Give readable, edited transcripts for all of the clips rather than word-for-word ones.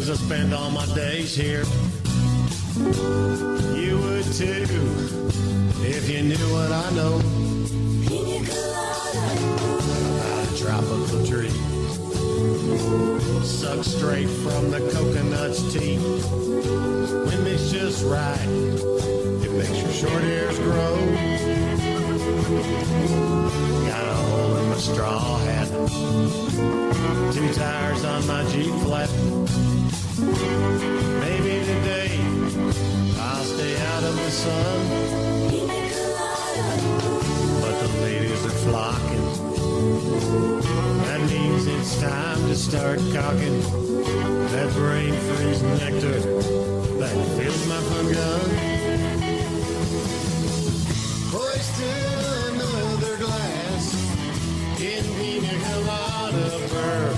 'cause I spend all my days here. You would too, if you knew what I know about a tropical tree. Suck straight from the coconut's teeth. When it's just right, it makes your short hairs grow. Got a hole in my straw hat, 2 tires on my Jeep flat. Maybe today I'll stay out of the sun, but the ladies are flocking. That means it's time to start cocking that brain freeze nectar that fills my fun gun. Hoisted another glass in pina colada burn.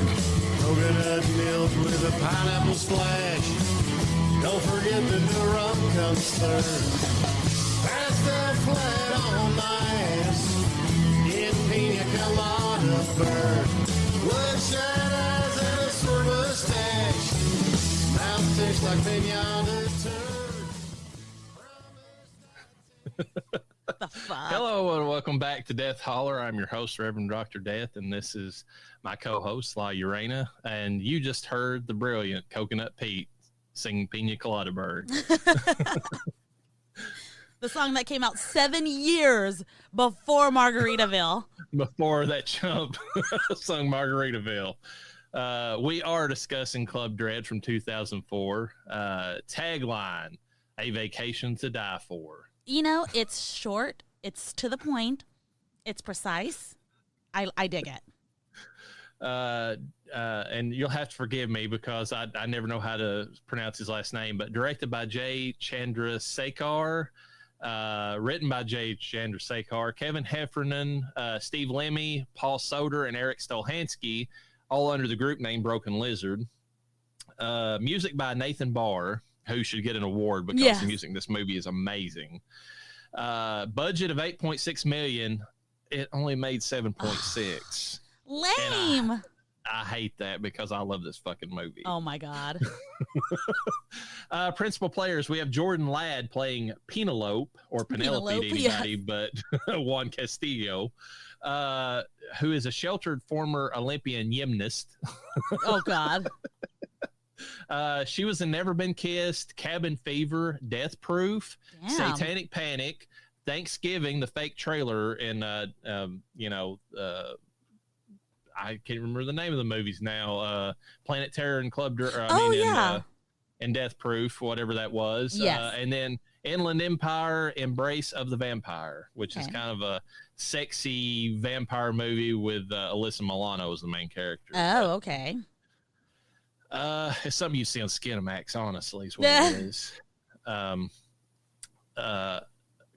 Coconut milk with a pineapple splash. Don't forget that the rum comes third. Passed out flat on my ass in pina colada burn. Bloodshot eyes and a sore mustache. Mouth tastes like pinata turd. The fuck? Hello and welcome back to Death Holler. I'm your host, Reverend Dr. Death, and this is my co-host, Llareyna. And you just heard the brilliant Coconut Pete sing Pina Colada Bird. The song that came out 7 years before Margaritaville. Before that chump sung Margaritaville. We are discussing Club Dread from 2004. Tagline, a vacation to die for. You know, it's short, it's to the point, it's precise. I dig it. And you'll have to forgive me because I never know how to pronounce his last name, but directed by J. Chandrasekhar, written by J. Chandrasekhar, Kevin Heffernan, Steve Lemmy, Paul Soder, and Eric Stolhansky, all under the group name Broken Lizard. Music by Nathan Barr, who should get an award because the music in this movie is amazing. Budget of $8.6 million. It only made 7.6. Lame. I hate that because I love this fucking movie. Oh my God. Principal players, we have Jordan Ladd playing Penelope or Penelope to anybody but Juan Castillo, who is a sheltered former Olympian gymnast. Oh God. She was in Never Been Kissed, Cabin Fever, Death Proof, Satanic Panic, Thanksgiving, the fake trailer, and I can't remember the name of the movies now. Planet Terror and Club and Death Proof, whatever that was. Yes. And then Inland Empire, Embrace of the Vampire, which is kind of a sexy vampire movie with Alyssa Milano as the main character. Oh, okay. It's something you see on Skinamax, honestly, is what it is.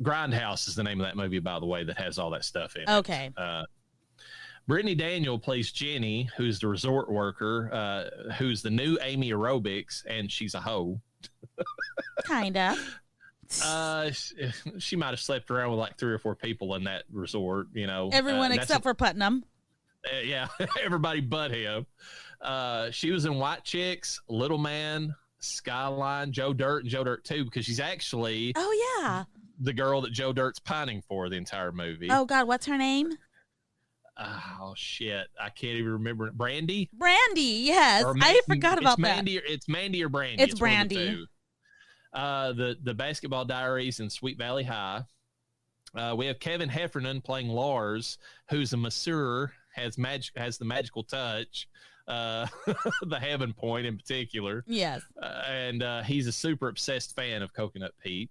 Grindhouse is the name of that movie, by the way, that has all that stuff in it. Okay. Brittany Daniel plays Jenny, who's the resort worker, who's the new Amy Aerobics, and she's a hoe. Kinda. She might have slept around with like 3 or 4 people in that resort, you know. Everyone except for Putnam. Yeah, everybody but him. She was in White Chicks, Little Man, Skyline, Joe Dirt, and Joe Dirt 2, because she's actually the girl that Joe Dirt's pining for the entire movie. Oh God, what's her name? Oh shit, I can't even remember. Brandy, yes. I forgot about that. It's Mandy or Brandy. It's Brandy. The Basketball Diaries and Sweet Valley High. We have Kevin Heffernan playing Lars, who's a masseur, has the magical touch, the Heaven Point in particular. Yes. And he's a super obsessed fan of Coconut Pete.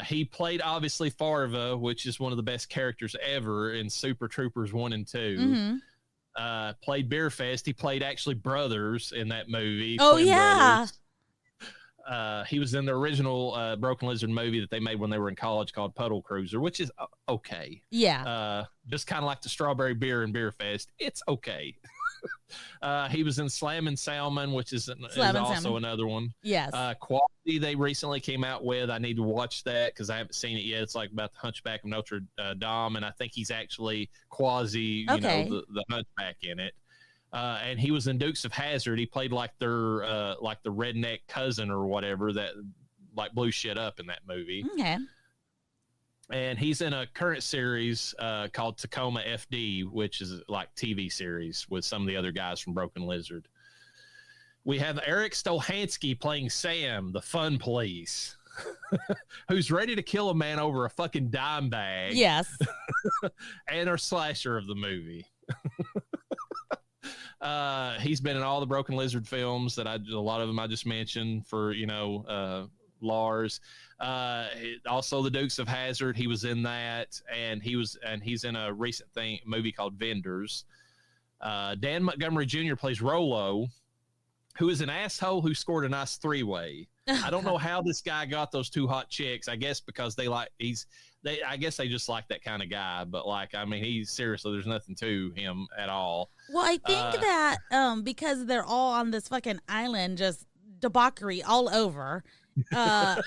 He played, obviously, Farva, which is one of the best characters ever in Super Troopers 1 and 2. Mm-hmm. Played Beerfest. He played, actually, brothers in that movie. Oh, yeah. Brothers. He was in the original Broken Lizard movie that they made when they were in college called Puddle Cruiser, which is okay. Yeah. Just kind of like the Strawberry Beer and Beerfest. It's okay. He was in Slammin' Salmon, which is also another one. Yes. Quality they recently came out with. I need to watch that because I haven't seen it yet. It's like about the Hunchback of Notre Dame, and I think he's actually Quasi, the Hunchback in it. And he was in Dukes of Hazzard. He played like the redneck cousin or whatever that like blew shit up in that movie. Okay. And he's in a current series called Tacoma FD, which is like TV series with some of the other guys from Broken Lizard. We have Eric Stolhansky playing Sam, the fun police, who's ready to kill a man over a fucking dime bag. Yes. And our slasher of the movie. He's been in all the Broken Lizard films that a lot of them I just mentioned for, Lars. Also the Dukes of Hazzard, he was in that, and he's in a recent movie called Vendors. Dan Montgomery Jr. plays Rolo, who is an asshole who scored a nice 3-way. I don't know how this guy got those 2 hot chicks. I guess because I guess they just like that kind of guy, but he's seriously, there's nothing to him at all. Well, I think that because they're all on this fucking island, just debauchery all over. I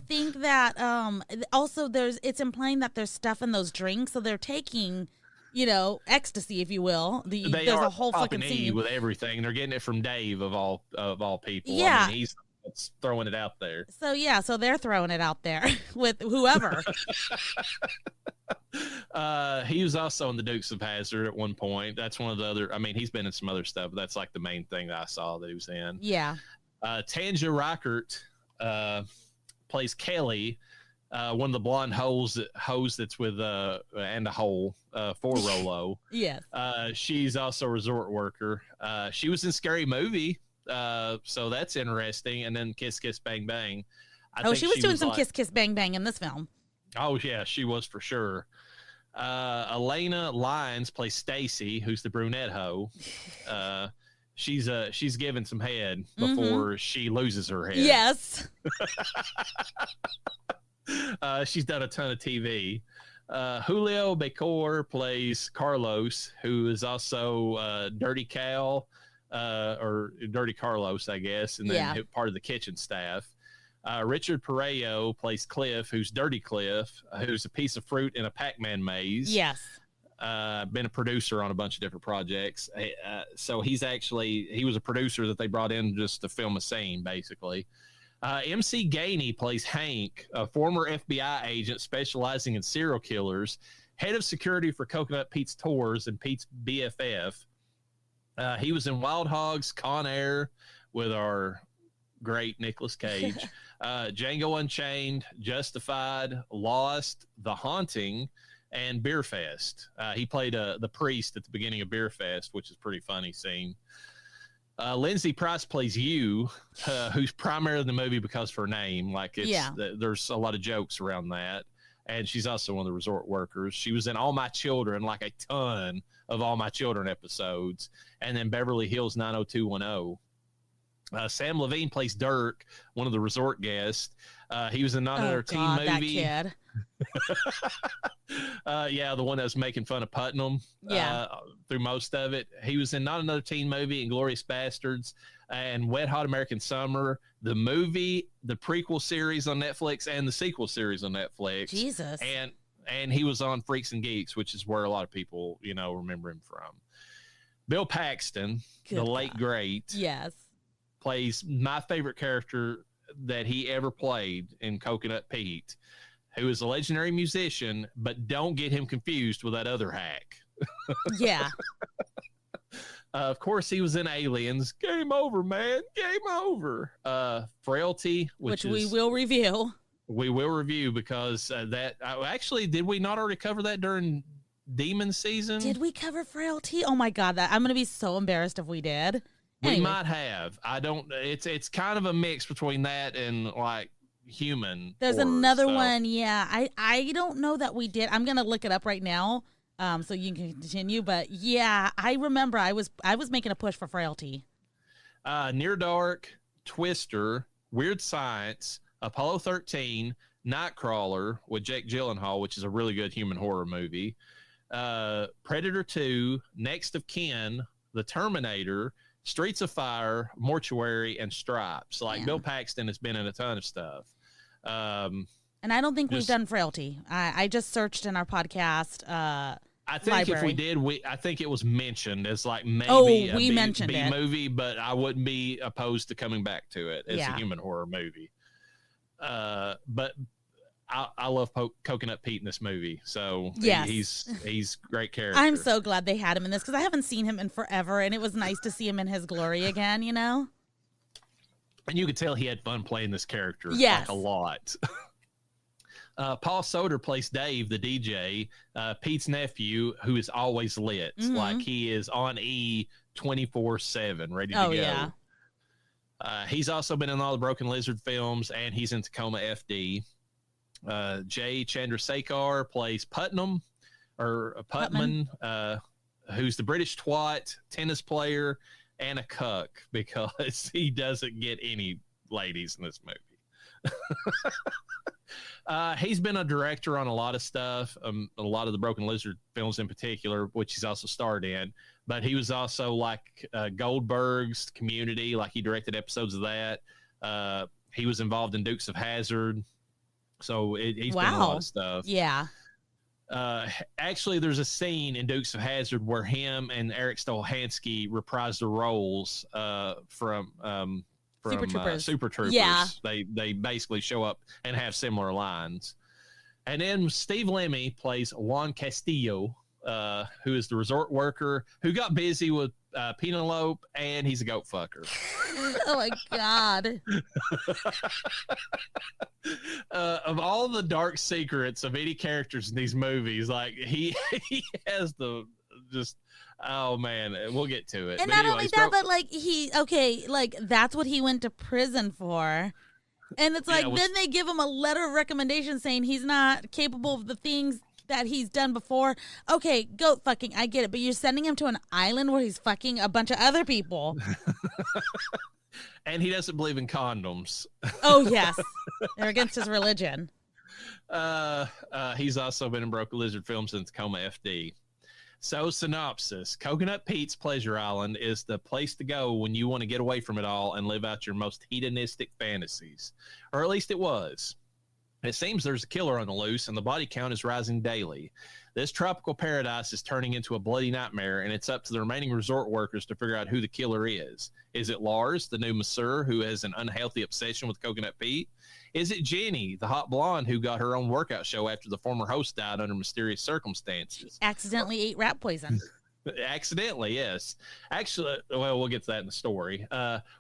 think that also it's implying that there's stuff in those drinks, so they're taking, ecstasy, if you will. There's a whole fucking scene with everything. They're getting it from Dave of all people. Yeah, he's throwing it out there. So they're throwing it out there with whoever. He was also in the Dukes of Hazzard at one point. That's one of the other. He's been in some other stuff, but that's like the main thing that I saw that he was in. Yeah. Tanja Reichert plays Kelly, one of the blonde hoes that's with and a hole for Rolo. Yes. She's also a resort worker. She was in Scary Movie, so that's interesting. And then Kiss Kiss Bang Bang. She was doing some Kiss Kiss Bang Bang in this film. Oh yeah, she was for sure. Elena Lyons plays Stacy, who's the brunette hoe. She's given some head before she loses her head. Yes. She's done a ton of TV. Julio Becor plays Carlos, who is also Dirty Cal, or Dirty Carlos, I guess, and then part of the kitchen staff. Richard Pereyo plays Cliff, who's Dirty Cliff, who's a piece of fruit in a Pac-Man maze. Yes. Been a producer on a bunch of different projects. So he was a producer that they brought in just to film a scene, basically. MC Gainey plays Hank, a former FBI agent specializing in serial killers, head of security for Coconut Pete's Tours and Pete's BFF. He was in Wild Hogs, Con Air with our great Nicolas Cage, Django Unchained, Justified, Lost, The Haunting, and Beer Fest. He played the priest at the beginning of Beer Fest, which is a pretty funny scene. Lindsay Price plays you, who's primarily in the movie because of her name. There's a lot of jokes around that. And she's also one of the resort workers. She was in All My Children, like a ton of All My Children episodes. And then Beverly Hills 90210. Sam Levine plays Dirk, one of the resort guests. He was in Not Another Teen Movie. That kid. The one that was making fun of Putnam through most of it. He was in Not Another Teen Movie, Inglourious Bastards, and Wet Hot American Summer, the movie, the prequel series on Netflix, and the sequel series on Netflix. Jesus. And he was on Freaks and Geeks, which is where a lot of people, remember him from. Bill Paxton, late great. Yes. Plays my favorite character that he ever played in Coconut Pete, who is a legendary musician, but don't get him confused with that other hack. Yeah. Of course, he was in Aliens. Game over, man. Game over. Frailty, which we will review. We will review because did we not already cover that during Demon season? Did we cover Frailty? Oh my God, I'm going to be so embarrassed if we did. We might have. I don't. It's kind of a mix between that and like human. There's horror, another one. Yeah, I don't know that we did. I'm gonna look it up right now, so you can continue. But yeah, I remember I was making a push for Frailty. Near Dark, Twister, Weird Science, Apollo 13, Nightcrawler with Jake Gyllenhaal, which is a really good human horror movie. Predator 2, Next of Kin, The Terminator, Streets of Fire, Mortuary, and Stripes. Bill Paxton has been in a ton of stuff. And I don't think we've done Frailty. I just searched in our podcast. I think if we did, I think it was mentioned as like maybe we mentioned B it. movie, but I wouldn't be opposed to coming back to it as a human horror movie. But I love Coconut Pete in this movie, so he's great character. I'm so glad they had him in this because I haven't seen him in forever, and it was nice to see him in his glory again. You know, and you could tell he had fun playing this character, like a lot. Paul Soder plays Dave, the DJ, Pete's nephew, who is always lit, like he is on E 24/7, ready to go. Yeah. He's also been in all the Broken Lizard films, and he's in Tacoma FD. Jay Chandrasekhar plays Putnam, who's the British twat, tennis player, and a cuck because he doesn't get any ladies in this movie. He's been a director on a lot of stuff, a lot of the Broken Lizard films in particular, which he's also starred in. But he was also like Goldberg's Community, like he directed episodes of that. He was involved in Dukes of Hazzard. So he's been in a lot of stuff. Yeah. Actually, there's a scene in Dukes of Hazzard where him and Eric Stolhansky reprise the roles from Super Troopers. Yeah. They basically show up and have similar lines. And then Steve Lemmy plays Juan Castillo, who is the resort worker who got busy with Penelope, and he's a goat fucker. Oh my God. Of all the dark secrets of any characters in these movies, like he has the just, oh man, we'll get to it. And not only that, but like that's what he went to prison for. And it's like, then they give him a letter of recommendation saying he's not capable of the things that he's done before. Okay, goat fucking, I get it, but you're sending him to an island where he's fucking a bunch of other people. And he doesn't believe in condoms. Oh, yes. They're against his religion. He's also been in Broken Lizard films in Tacoma FD. So, synopsis. Coconut Pete's Pleasure Island is the place to go when you want to get away from it all and live out your most hedonistic fantasies. Or at least it was. It seems there's a killer on the loose, and the body count is rising daily. This tropical paradise is turning into a bloody nightmare, and it's up to the remaining resort workers to figure out who the killer is. Is it Lars, the new masseur who has an unhealthy obsession with Coconut Pete? Is it Jenny, the hot blonde who got her own workout show after the former host died under mysterious circumstances? Accidentally ate rat poison. Accidentally, yes. Actually, well, we'll get to that in the story.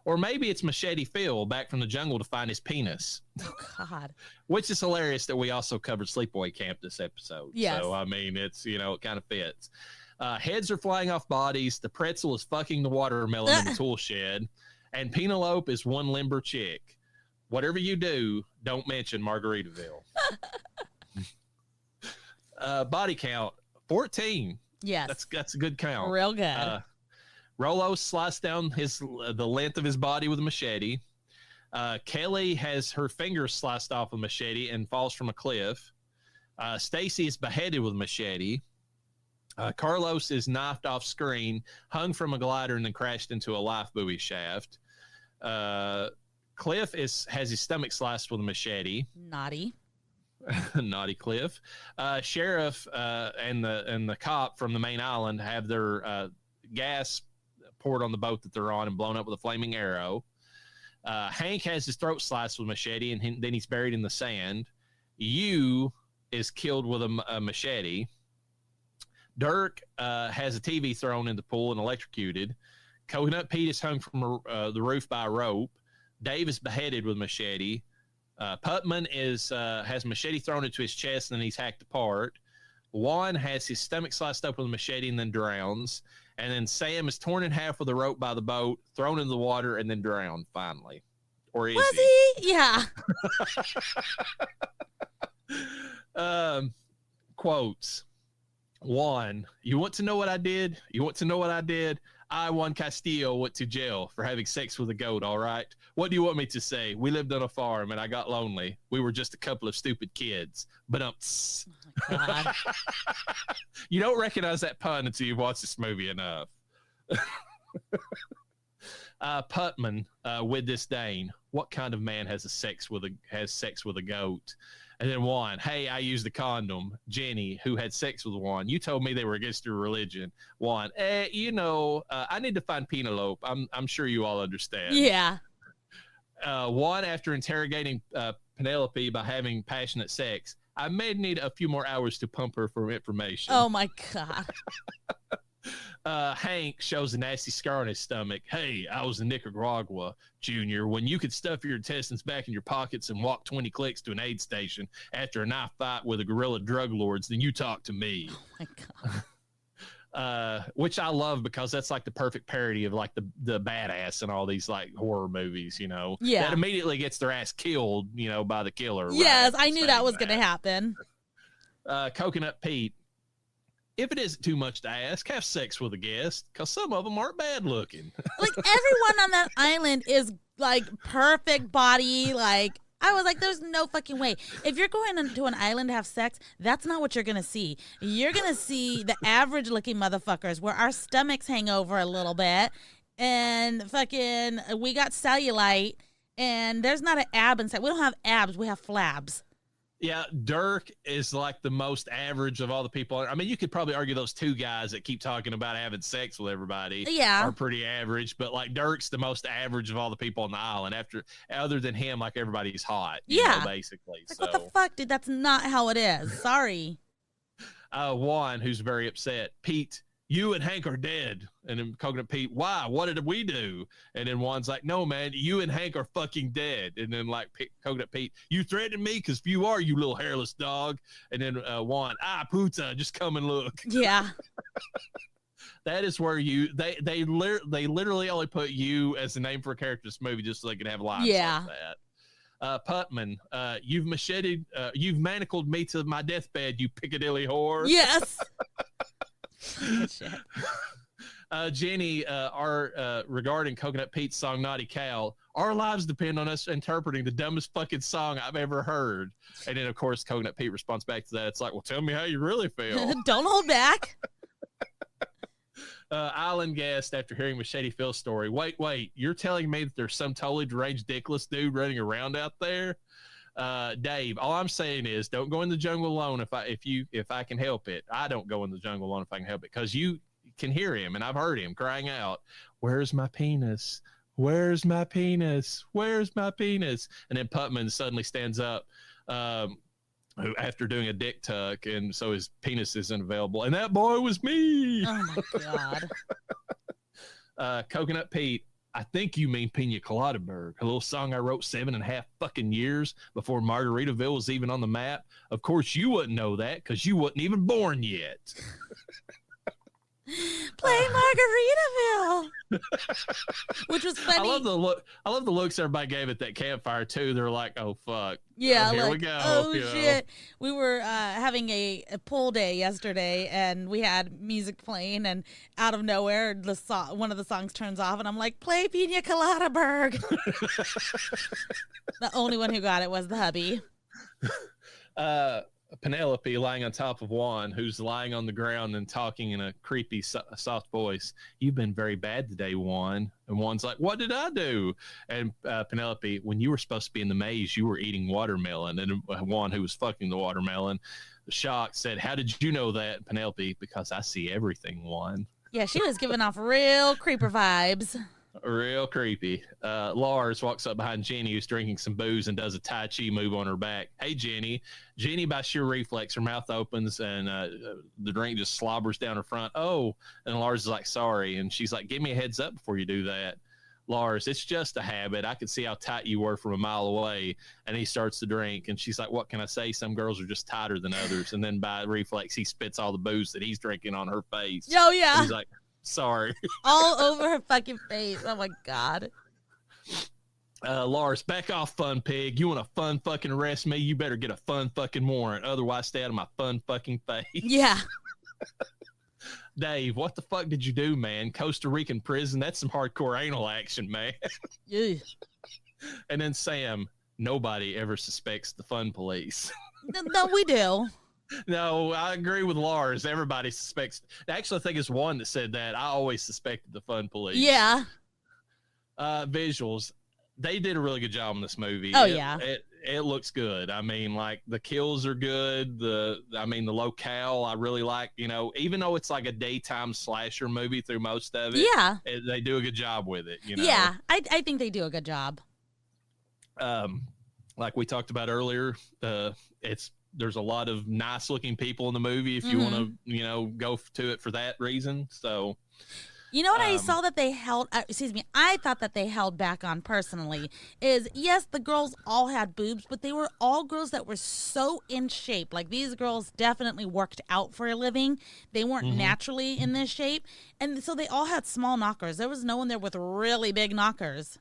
Or maybe it's Machete Phil back from the jungle to find his penis. Oh, God. Which is hilarious that we also covered Sleepaway Camp this episode. Yes. So, I mean, it's, it kind of fits. Heads are flying off bodies. The pretzel is fucking the watermelon in the tool shed. And Penelope is one limber chick. Whatever you do, don't mention Margaritaville. Body count, 14. Yes. That's a good count. Real good. Rolo sliced down the length of his body with a machete. Kelly has her fingers sliced off with a machete and falls from a cliff. Stacy is beheaded with a machete. Carlos is knifed off screen, hung from a glider, and then crashed into a life buoy shaft. Cliff has his stomach sliced with a machete. Naughty. Naughty Cliff. Sheriff and the cop from the main island have their gas poured on the boat that they're on and blown up with a flaming arrow. Hank has his throat sliced with a machete, and then he's buried in the sand. Yu is killed with a machete. Dirk has a TV thrown in the pool and electrocuted. Coconut Pete is hung from the roof by a rope. Dave is beheaded with a machete. Putman has machete thrown into his chest and then he's hacked apart. Juan has his stomach sliced up with a machete and then drowns. And then Sam is torn in half with a rope by the boat, thrown into the water, and then drowned finally. Or is he? Yeah. Quotes. Juan, you want to know what I did? You want to know what I did? I, Juan Castillo, went to jail for having sex with a goat, all right? What do you want me to say? We lived on a farm, and I got lonely. We were just a couple of stupid kids. But Oh, God. you don't recognize that pun until you've watched this movie enough. Putman, with disdain, what kind of man has sex with a goat? And then Juan, hey, I used a condom. Jenny, who had sex with Juan, you told me they were against your religion. Juan, I need to find Penelope. I'm sure you all understand. Yeah. Juan, after interrogating Penelope by having passionate sex, I may need a few more hours to pump her for information. Oh my God. Hank shows a nasty scar on his stomach. Hey, I was in Nicaragua, Junior, when you could stuff your intestines back in your pockets and walk 20 clicks to an aid station after a knife fight with a guerrilla drug lords, then you talk to me. Oh my God. Which I love because that's like the perfect parody of like the badass in all these like horror movies, you know, that immediately gets their ass killed, you know, by the killer. Yes, right? I knew that was going to happen. Coconut Pete. If it isn't too much to ask, have sex with a guest, because some of them aren't bad looking. Like, everyone on that island is, like, perfect body. Like, I was like, there's no fucking way. If you're going to an island to have sex, that's not what you're going to see. You're going to see the average-looking motherfuckers where our stomachs hang over a little bit, and fucking we got cellulite, and there's not an ab inside. We don't have abs. We have flabs. Yeah, Dirk is like the most average of all the people. I mean, you could probably argue those two guys that keep talking about having sex with everybody are pretty average, but like Dirk's the most average of all the people on the island. Other than him, like everybody's hot. You know, basically. Like, what the fuck, dude? That's not how it is. Sorry. Juan, who's very upset. Pete, you and Hank are dead. And then Coconut Pete, why? What did we do? And then Juan's like, no, man, you and Hank are fucking dead. And then like Coconut Pete, you threatened me because you are, you little hairless dog. And then Juan, puta, just come and look. Yeah. That is where they literally only put you as the name for a character in this movie just so they can have lines like that. Putman, you've manacled me to my deathbed, you Piccadilly whore. Yes. Jenny, regarding Coconut Pete's song Naughty Cow, our lives depend on us interpreting the dumbest fucking song I've ever heard. And then, of course, Coconut Pete responds back to that. It's like, well, tell me how you really feel. Don't hold back. Island guest, after hearing Machete Phil's story, wait, you're telling me that there's some totally deranged dickless dude running around out there? Dave, all I'm saying is don't go in the jungle alone if I can help it. I don't go in the jungle alone if I can help it, because you can hear him, and I've heard him crying out, where's my penis? Where's my penis? Where's my penis? And then Putman suddenly stands up after doing a dick tuck, and so his penis isn't available. And that boy was me. Oh, my God. Coconut Pete, I think you mean Pina Coladaberg, a little song I wrote 7.5 fucking years before Margaritaville was even on the map. Of course, you wouldn't know that because you wasn't even born yet. Play Margaritaville, which was funny. I love the looks everybody gave at that campfire too. They're like, "Oh fuck, yeah, here like, we go." Oh shit! We were having a pool day yesterday, and we had music playing, and out of nowhere, one of the songs turns off, and I'm like, "Play Pina Coladaberg." The only one who got it was the hubby. Penelope lying on top of Juan, who's lying on the ground and talking in a creepy, soft voice. You've been very bad today, Juan. And Juan's like, what did I do? And Penelope, when you were supposed to be in the maze, you were eating watermelon. And Juan, who was fucking the watermelon, shocked, said, how did you know that? Penelope, because I see everything, Juan. Yeah, she was giving off real creeper vibes. Real creepy. Lars walks up behind Jenny, who's drinking some booze, and does a Tai Chi move on her back. Hey, Jenny. Jenny, by sheer reflex, her mouth opens, and the drink just slobbers down her front. Oh, and Lars is like, sorry. And she's like, give me a heads up before you do that. Lars, it's just a habit. I could see how tight you were from a mile away. And he starts to drink, and she's like, what can I say? Some girls are just tighter than others. And then by reflex, he spits all the booze that he's drinking on her face. Oh, yeah. And he's like, sorry. All over her fucking face. Oh my God. Lars, back off, fun pig. You want to fun fucking arrest me? You better get a fun fucking warrant. Otherwise, stay out of my fun fucking face. Yeah. Dave, what the fuck did you do, man? Costa Rican prison? That's some hardcore anal action, man. Yeah. And then Sam, nobody ever suspects the fun police. No, we do. No, I agree with Lars. Everybody suspects. Actually, I think it's one that said that. I always suspected the fun police. Yeah. Visuals. They did a really good job in this movie. Oh, yeah. It looks good. I mean, like the kills are good. The locale I really like. You know, even though it's like a daytime slasher movie through most of it, yeah, they do a good job with it. You know, yeah, I think they do a good job. Like we talked about earlier, there's a lot of nice looking people in the movie if you want to, go to it for that reason. So. You know what I saw that they held, I thought that they held back on personally is, yes, the girls all had boobs, but they were all girls that were so in shape. Like, these girls definitely worked out for a living. They weren't naturally in this shape. And so they all had small knockers. There was no one there with really big knockers.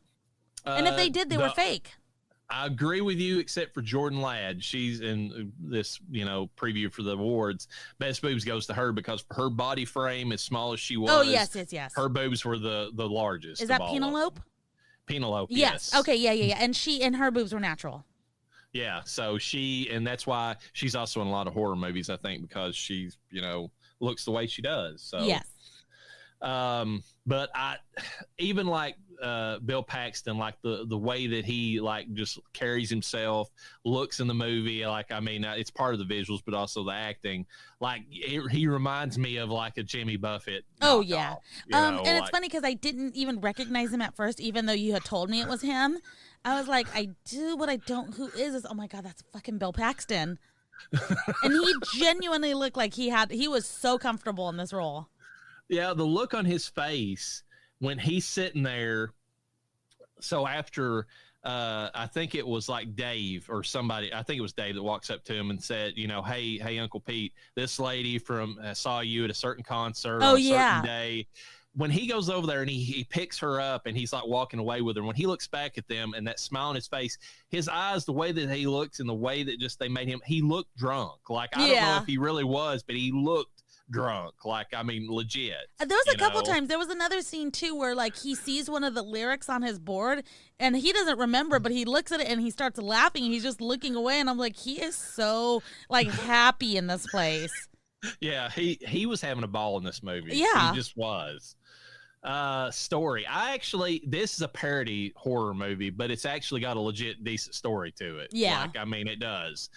And if they did, they were fake. I agree with you, except for Jordan Ladd. She's in this, preview for the awards. Best boobs goes to her because her body frame, as small as she was. Oh, yes. Her boobs were the largest. Is that Penelope? Penelope, yes. Okay, yeah. And her boobs were natural. Yeah, so and that's why she's also in a lot of horror movies, I think, because she's, looks the way she does. So yes. But I even like Bill Paxton, like the way that he like just carries himself, looks in the movie. Like, I mean, it's part of the visuals, but also the acting. Like, he reminds me of like a Jimmy Buffett. Oh yeah. And it's funny because I didn't even recognize him at first, even though you had told me it was him. I was like, I do, but I don't. Who is this? Oh my God, that's fucking Bill Paxton. And he genuinely looked like he was so comfortable in this role. Yeah, the look on his face when he's sitting there. So after, I think it was like Dave or somebody, I think it was Dave that walks up to him and said, hey, Uncle Pete, this lady saw you at a certain concert on a certain day. When he goes over there and he picks her up and he's like walking away with her, when he looks back at them and that smile on his face, his eyes, the way that he looks and the way that just they made him, he looked drunk. Like, I don't know if he really was, but he looked drunk, like, I mean, legit. There was a couple times. There was another scene too where like he sees one of the lyrics on his board and he doesn't remember, but he looks at it and he starts laughing. He's just looking away, and I'm like, he is so like happy in this place. Yeah, he was having a ball in this movie. Yeah, he just was. Story. This is a parody horror movie, but it's actually got a legit decent story to it. Yeah, like, I mean, it does.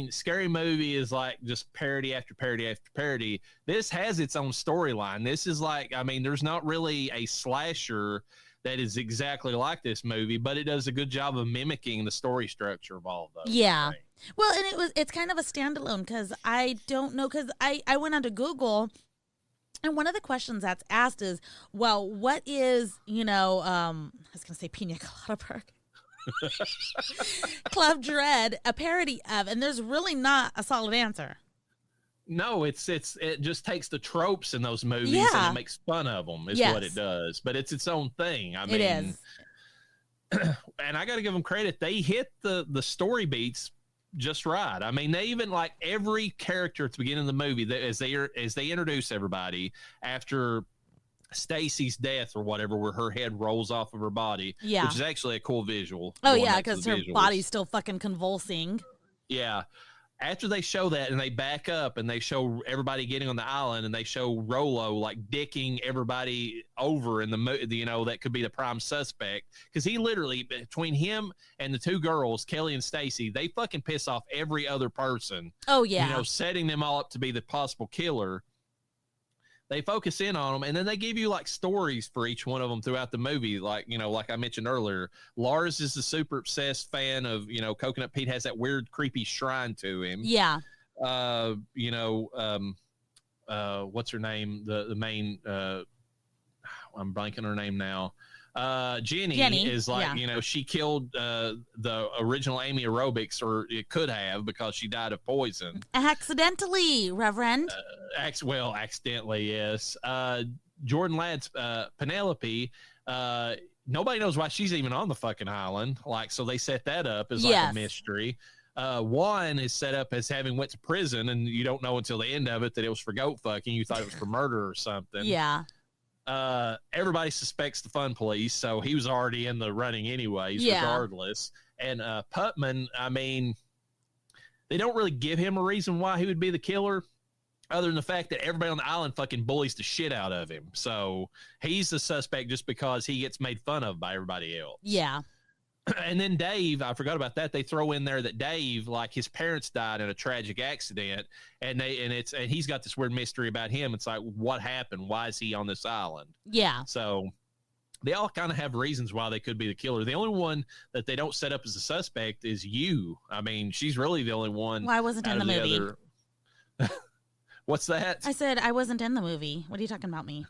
Scary Movie is like just parody after parody after parody. This has its own storyline. This is like, I mean, there's not really a slasher that is exactly like this movie, but it does a good job of mimicking the story structure of all of those. Yeah. Well, and it's kind of a standalone because I don't know, because I went onto Google. And one of the questions that's asked is, well, what is, I was going to say Pina Colada Park. Club Dread a parody of, and there's really not a solid answer. No, it just takes the tropes in those movies and it makes fun of them is what it does. But it's its own thing. I mean, it is. And I got to give them credit. They hit the story beats just right. I mean, they even like every character at the beginning of the movie as they introduce everybody after Stacy's death or whatever, where her head rolls off of her body, which is actually a cool visual. Oh yeah, because her body's still fucking convulsing. Yeah. After they show that and they back up and they show everybody getting on the island and they show Rollo like dicking everybody over in that could be the prime suspect, because he literally, between him and the two girls, Kelly and Stacy, they fucking piss off every other person. Oh yeah, setting them all up to be the possible killer. They focus in on them, and then they give you like stories for each one of them throughout the movie. Like, like I mentioned earlier, Lars is the super obsessed fan of, Coconut Pete has that weird, creepy shrine to him. Yeah. What's her name? The main, I'm blanking her name now. Jenny is like, she killed the original Amy Aerobics, or it could have, because she died of poison. Accidentally, Reverend. Accidentally, yes. Jordan Ladd's Penelope, nobody knows why she's even on the fucking island. Like, so they set that up as like a mystery. One is set up as having went to prison, and you don't know until the end of it that it was for goat fucking. You thought it was for murder or something. Yeah. Everybody suspects the fun police, so he was already in the running anyways, regardless. And Putman, I mean, they don't really give him a reason why he would be the killer. other than the fact that everybody on the island fucking bullies the shit out of him. So he's the suspect just because he gets made fun of by everybody else. Yeah. And then Dave, I forgot about that. They throw in there that Dave, like his parents died in a tragic accident, and he's got this weird mystery about him. It's like, what happened? Why is he on this island? Yeah. So they all kind of have reasons why they could be the killer. The only one that they don't set up as a suspect is you. I mean, she's really the only one. Well, I wasn't in the movie. What's that? I said I wasn't in the movie. What are you talking about me?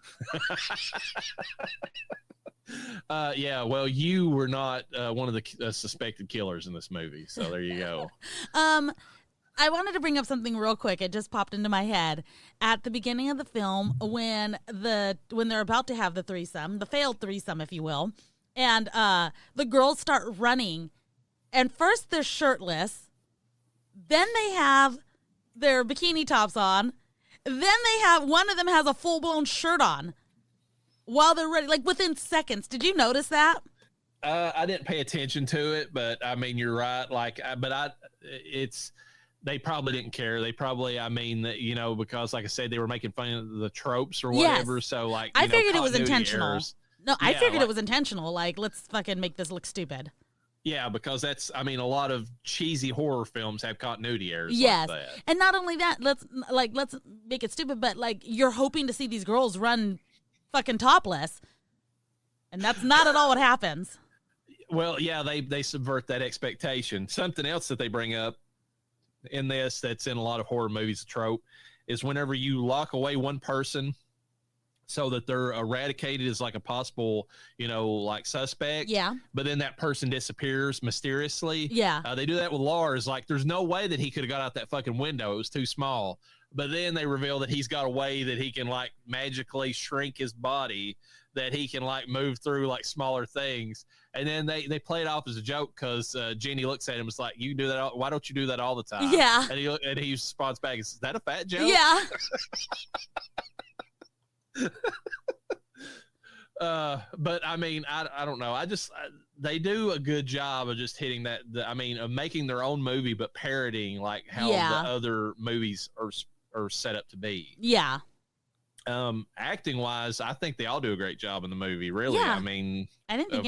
Yeah, well, you were not one of the suspected killers in this movie, so there you go. I wanted to bring up something real quick. It just popped into my head. At the beginning of the film, when they're about to have the threesome, the failed threesome, if you will, and the girls start running, and first they're shirtless, then they have their bikini tops on, then they have one of them has a full-blown shirt on while they're ready, like within seconds. Did you notice that? I didn't pay attention to it, but I mean, you're right. They probably didn't care. They probably, because like I said, they were making fun of the tropes or whatever. Yes. So like, I figured it was intentional. Errors. No, I figured it was intentional. Like, let's fucking make this look stupid. Yeah, because a lot of cheesy horror films have continuity errors. Yes. Like that. And not only that, let's make it stupid, but like you're hoping to see these girls run fucking topless. And that's not at all what happens. Well, yeah, they subvert that expectation. Something else that they bring up in this that's in a lot of horror movies, a trope, is whenever you lock away one person so that they're eradicated as like a possible, like suspect. Yeah. But then that person disappears mysteriously. Yeah. They do that with Lars. Like, there's no way that he could have got out that fucking window. It was too small. But then they reveal that he's got a way that he can like magically shrink his body, that he can like move through like smaller things. And then they play it off as a joke because Jenny looks at him and is like, you do that. Why don't you do that all the time? Yeah. And he responds back, is that a fat joke? Yeah. But I mean, I don't know. They do a good job of just hitting that. Of making their own movie, but parodying like how the other movies are set up to be. Yeah. Acting wise, I think they all do a great job in the movie. Really, yeah. I mean, I didn't think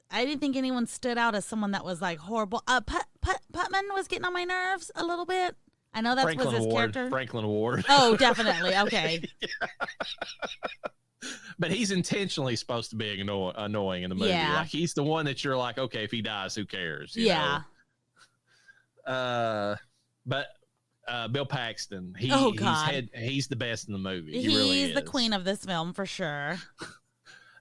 I didn't think anyone stood out as someone that was like horrible. Putman was getting on my nerves a little bit. I know that was his character. Franklin Award. Oh, definitely. Okay. But he's intentionally supposed to be annoying in the movie. Yeah. Like, he's the one that you're like, okay, if he dies, who cares? You yeah. know? But Bill Paxton, he's the best in the movie. He really is. He's the queen of this film for sure.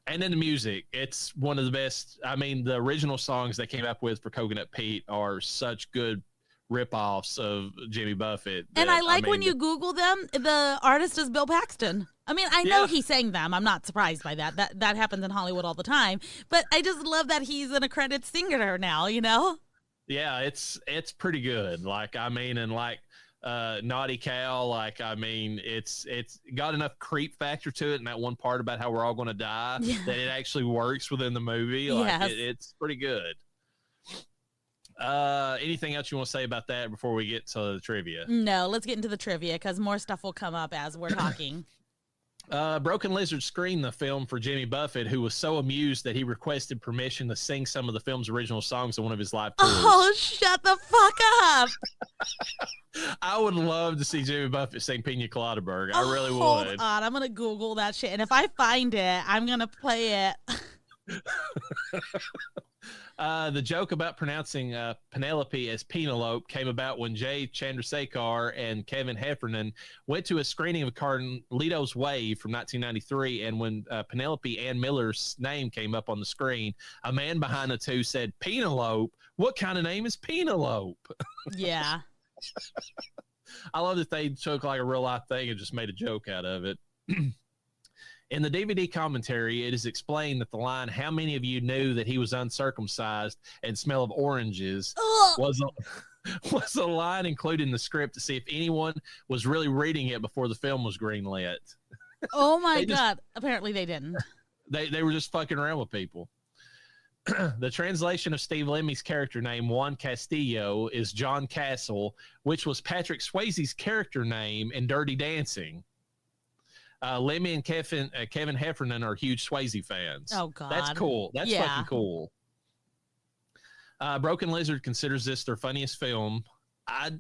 And then the music, it's one of the best. I mean, the original songs they came up with for Coconut Pete are such good rip-offs of Jimmy Buffett. And I like when you Google them, the artist is Bill Paxton. I mean, I know he sang them. I'm not surprised by that. That happens in Hollywood all the time. But I just love that he's an accredited singer now, Yeah, it's pretty good. Like, I mean, and like Naughty Cal, like, I mean, it's got enough creep factor to it, and that one part about how we're all going to die, that it actually works within the movie. Like, it's pretty good. Anything else you want to say about that before we get to the trivia? No, let's get into the trivia because more stuff will come up as we're talking. Broken Lizard screened the film for Jimmy Buffett, who was so amused that he requested permission to sing some of the film's original songs on one of his live tours. Oh, shut the fuck up. I would love to see Jimmy Buffett sing Pina Colada Burg. I really would. Hold on. I'm going to Google that shit. And if I find it, I'm going to play it. The joke about pronouncing Penelope as Penelope came about when Jay Chandrasekhar and Kevin Heffernan went to a screening of Carlito's Way from 1993, and when Penelope Ann Miller's name came up on the screen, a man behind the two said, Penelope? What kind of name is Penelope? Yeah. I love that they took like a real life thing and just made a joke out of it. In the DVD commentary, it is explained that the line, how many of you knew that he was uncircumcised and smell of oranges, was a line included in the script to see if anyone was really reading it before the film was greenlit. Oh, my God. Apparently they didn't. They were just fucking around with people. The translation of Steve Lemmy's character name, Juan Castillo, is John Castle, which was Patrick Swayze's character name in Dirty Dancing. Lemmy and Kevin Heffernan are huge Swayze fans. Oh, God. That's cool. That's fucking cool. Broken Lizard considers this their funniest film. I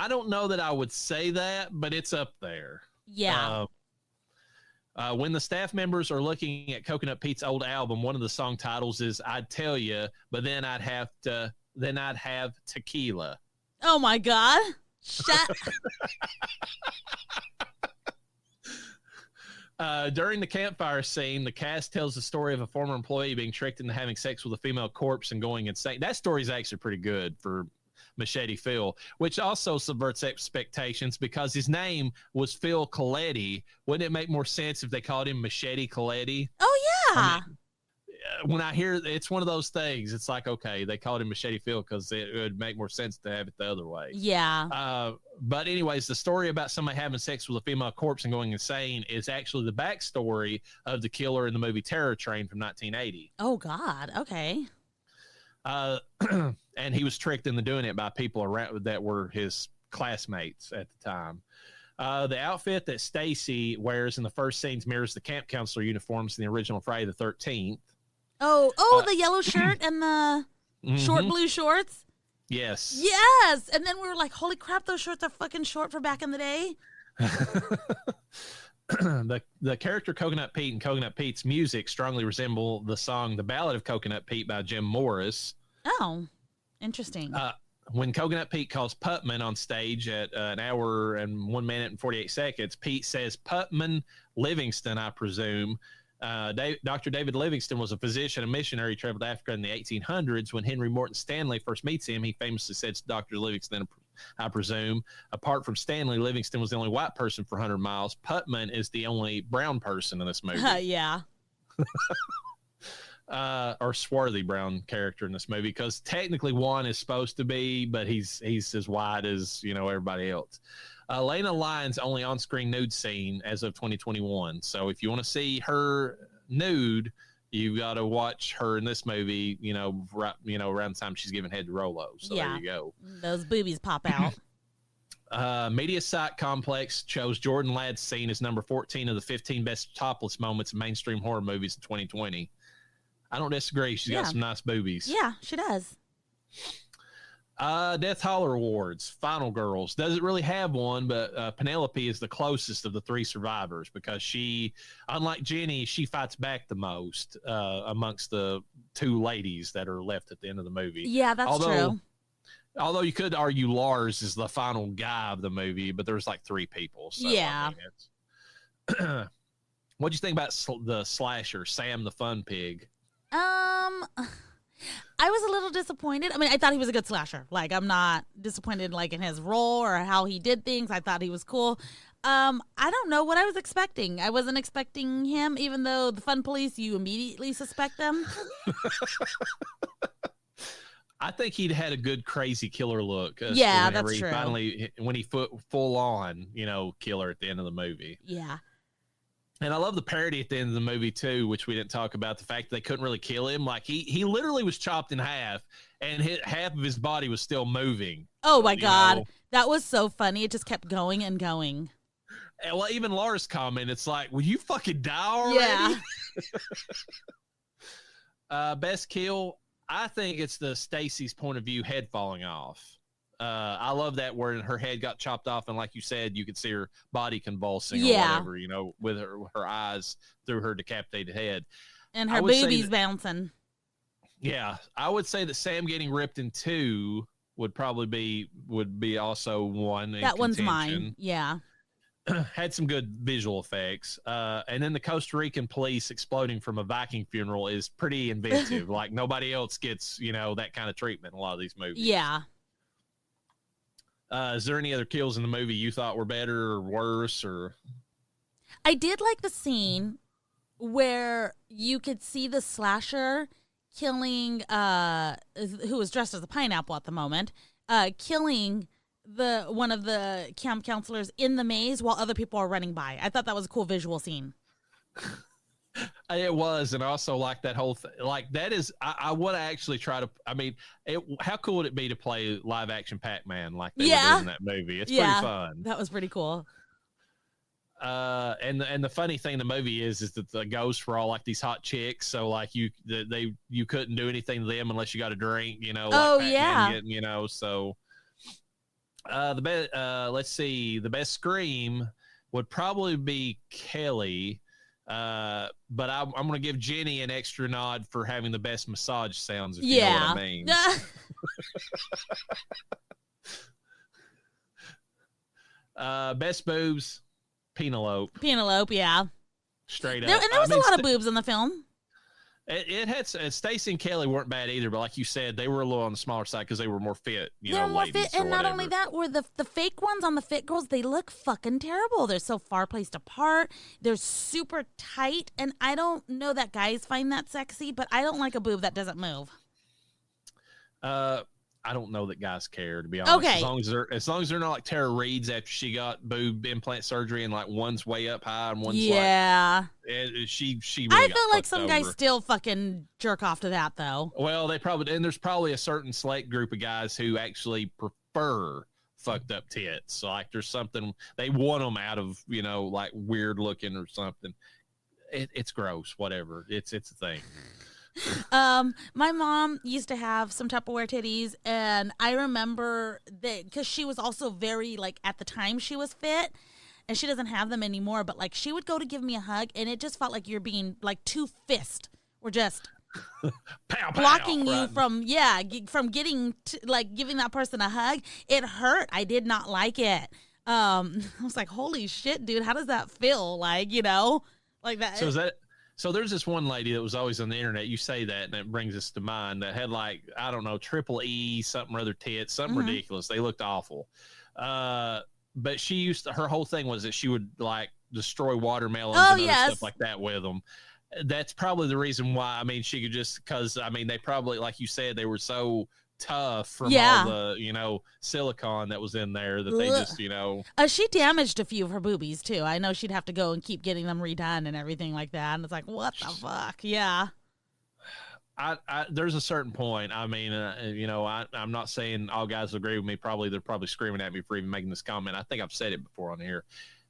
don't know that I would say that, but it's up there. Yeah. When the staff members are looking at Coconut Pete's old album, one of the song titles is "I'd Tell You," but then I'd have tequila. Oh my God! Shut. During the campfire scene, the cast tells the story of a former employee being tricked into having sex with a female corpse and going insane. That story is actually pretty good for Machete Phil, which also subverts expectations because his name was Phil Coletti. Wouldn't it make more sense if they called him Machete Coletti? Oh, yeah. I mean, when I hear it's one of those things, it's like, okay, they called him Machete Phil because it would make more sense to have it the other way. Yeah. But anyways, the story about somebody having sex with a female corpse and going insane is actually the backstory of the killer in the movie Terror Train from 1980. Oh, God. Okay. And he was tricked into doing it by people around that were his classmates at the time. The outfit that Stacy wears in the first scenes mirrors the camp counselor uniforms in the original Friday the 13th. Oh, the yellow shirt and the short blue shorts. Yes. Yes. And then we were like, holy crap, those shorts are fucking short for back in the day. The character Coconut Pete and Coconut Pete's music strongly resemble the song The Ballad of Coconut Pete by Jim Morris. Oh, interesting. When Coconut Pete calls Putman on stage at an hour and 1 minute and 48 seconds, Pete says, "Putman Livingston, I presume." Dr. David Livingston was a physician and missionary, traveled to Africa in the 1800s. When Henry Morton Stanley first meets him, he famously said to Dr. Livingston, "I presume, apart from Stanley, Livingston was the only white person for 100 miles. Putman is the only brown person in this movie." Yeah. Or swarthy brown character in this movie, because technically Juan is supposed to be, but he's as white as, everybody else. Llareyna Lyon's only on-screen nude scene as of 2021. So if you want to see her nude, you got to watch her in this movie, right, around the time she's giving head to Rolo. So there you go. Those boobies pop out. Media Site Complex chose Jordan Ladd's scene as number 14 of the 15 best topless moments in mainstream horror movies in 2020. I don't disagree. She's got some nice boobies. Yeah, she does. Death Holler Awards, Final Girls. Doesn't really have one, but Penelope is the closest of the three survivors because she, unlike Jenny, she fights back the most amongst the two ladies that are left at the end of the movie. Yeah, that's true. Although you could argue Lars is the final guy of the movie, but there's like three people. So, yeah. What'd you think about the slasher, Sam the Fun Pig? I was a little disappointed. I mean, I thought he was a good slasher. Like, I'm not disappointed in his role or how he did things. I thought he was cool. I don't know what I was expecting. I wasn't expecting him, even though the Fun Police, you immediately suspect them. I think he'd had a good crazy killer look. Yeah, that's true. Finally, when he full on, killer at the end of the movie. Yeah. And I love the parody at the end of the movie, too, which we didn't talk about, the fact that they couldn't really kill him. Like, he literally was chopped in half, and half of his body was still moving. Oh, my God. That was so funny. It just kept going and going. And, well, even Lars' comment, it's like, will you fucking die already? Yeah. Best kill, I think it's the Stacy's point of view head falling off. I love that where her head got chopped off, and like you said, you could see her body convulsing or whatever, with her eyes through her decapitated head. And her boobies bouncing. Yeah, I would say that Sam getting ripped in two would be also one. That one's mine. Yeah. Had some good visual effects. And then the Costa Rican police exploding from a Viking funeral is pretty inventive. Like nobody else gets, that kind of treatment in a lot of these movies. Yeah. Is there any other kills in the movie you thought were better or worse? Or I did like the scene where you could see the slasher killing, who was dressed as a pineapple at the moment, killing one of the camp counselors in the maze while other people are running by. I thought that was a cool visual scene. It was, and also like that whole thing. Like that is, I want to actually try to. I mean, how cool would it be to play live action Pac-Man like they were doing in that movie? It's pretty fun. That was pretty cool. And the funny thing in the movie is that the ghosts were all like these hot chicks. So like you couldn't do anything to them unless you got a drink. You know. Like Pac-Man getting, you know. So let's see, the best scream would probably be Kelly. But I'm going to give Jenny an extra nod for having the best massage sounds, if you know what I mean. Best boobs, Penelope, yeah. Straight up. And there was a lot of boobs in the film. It had Stacy and Kelly weren't bad either, but like you said, they were a little on the smaller side because they were more fit. They're more fit, and not only that, were the fake ones on the Fit Girls. They look fucking terrible. They're so far placed apart. They're super tight, and I don't know that guys find that sexy, but I don't like a boob that doesn't move. I don't know that guys care, to be honest. Okay. As long as they're not like Tara Reid's after she got boob implant surgery and like one's way up high and one's she really I feel like some guys still fucking jerk off to that though. Well, there's probably a certain select group of guys who actually prefer fucked up tits. Like there's something they want them out of, you know, like weird looking or something. It's gross, whatever. It's a thing. My mom used to have some Tupperware titties, and I remember that because she was also very, like, at the time she was fit, and she doesn't have them anymore, but like she would go to give me a hug, and it just felt like you're being like two fists were just pow, blocking you from getting like giving that person a hug. It hurt. I did not like it. I was like, holy shit, dude, how does that feel? Like, you know, like that. So there's this one lady that was always on the internet. You say that, and it brings us to mind that had like, I don't know, triple E, something or other tits, something ridiculous. They looked awful. But her whole thing was that she would like destroy watermelons and other stuff like that with them. That's probably the reason why. I mean, she could because I mean, they probably, like you said, they were so tough from all the, you know, silicone that was in there that they just, you know. She damaged a few of her boobies too. I know she'd have to go and keep getting them redone and everything like that. And it's like, what the fuck? Yeah. There's a certain point. I mean, you know, I'm not saying all guys agree with me. They're probably screaming at me for even making this comment. I think I've said it before on here.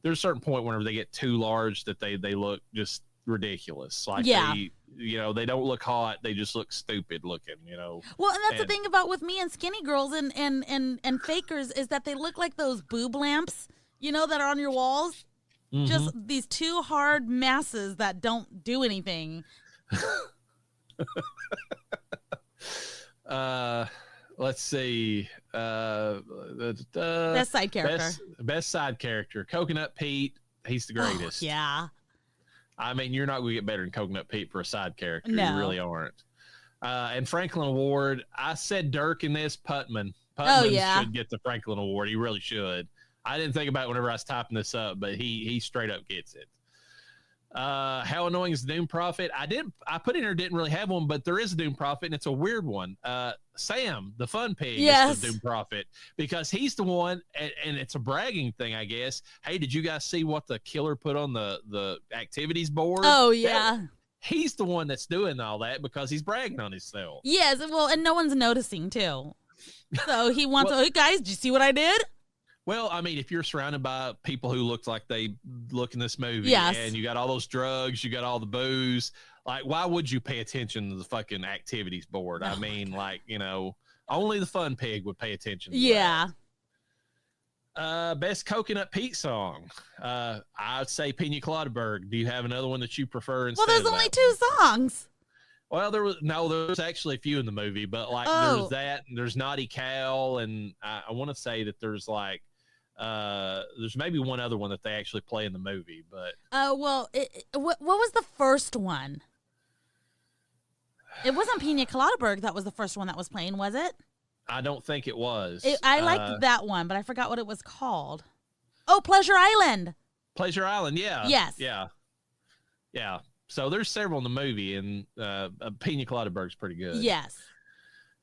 There's a certain point whenever they get too large that they look just ridiculous. Like they, you know, they don't look hot. They just look stupid looking, you know. Well, and that's the thing about with me and skinny girls and fakers is that they look like those boob lamps, you know, that are on your walls. Mm-hmm. Just these two hard masses that don't do anything. Let's see. Best side character. Best side character. Coconut Pete. He's the greatest. Oh, yeah. I mean, you're not going to get better than Coconut Pete for a side character. No. You really aren't. And Franklin Award, I said Dirk in this. Putman should get the Franklin Award. He really should. I didn't think about it whenever I was typing this up, but he straight up gets it. How annoying is the Doom Prophet? I put in here didn't really have one, but there is a Doom Prophet, and it's a weird one. Sam, the fun pig, is the Doom Prophet because he's the one, and it's a bragging thing, I guess. Hey, did you guys see what the killer put on the activities board? Oh yeah, he's the one that's doing all that because he's bragging on himself. Yes, well, and no one's noticing too. So he wants, hey guys, did you see what I did? Well, I mean, if you're surrounded by people who look like they look in this movie, and you got all those drugs, you got all the booze, like, why would you pay attention to the fucking activities board? I mean, like, you know, only the fun pig would pay attention to that. Best Coconut Pete song. I'd say Pina Colada Berg. Do you have another one that you prefer instead? Well, there's only 2 songs. Well, there's actually a few in the movie, but like there's that, and there's Naughty Cal, and I want to say that there's like, there's maybe one other one that they actually play in the movie, but what was the first one? It wasn't Pina Colada Berg that was the first one that was playing, was it? I don't think it was. I liked that one, but I forgot what it was called. Oh, Pleasure Island. Pleasure Island, yeah. Yes. Yeah. So there's several in the movie, and Pina Colada Berg's pretty good. Yes.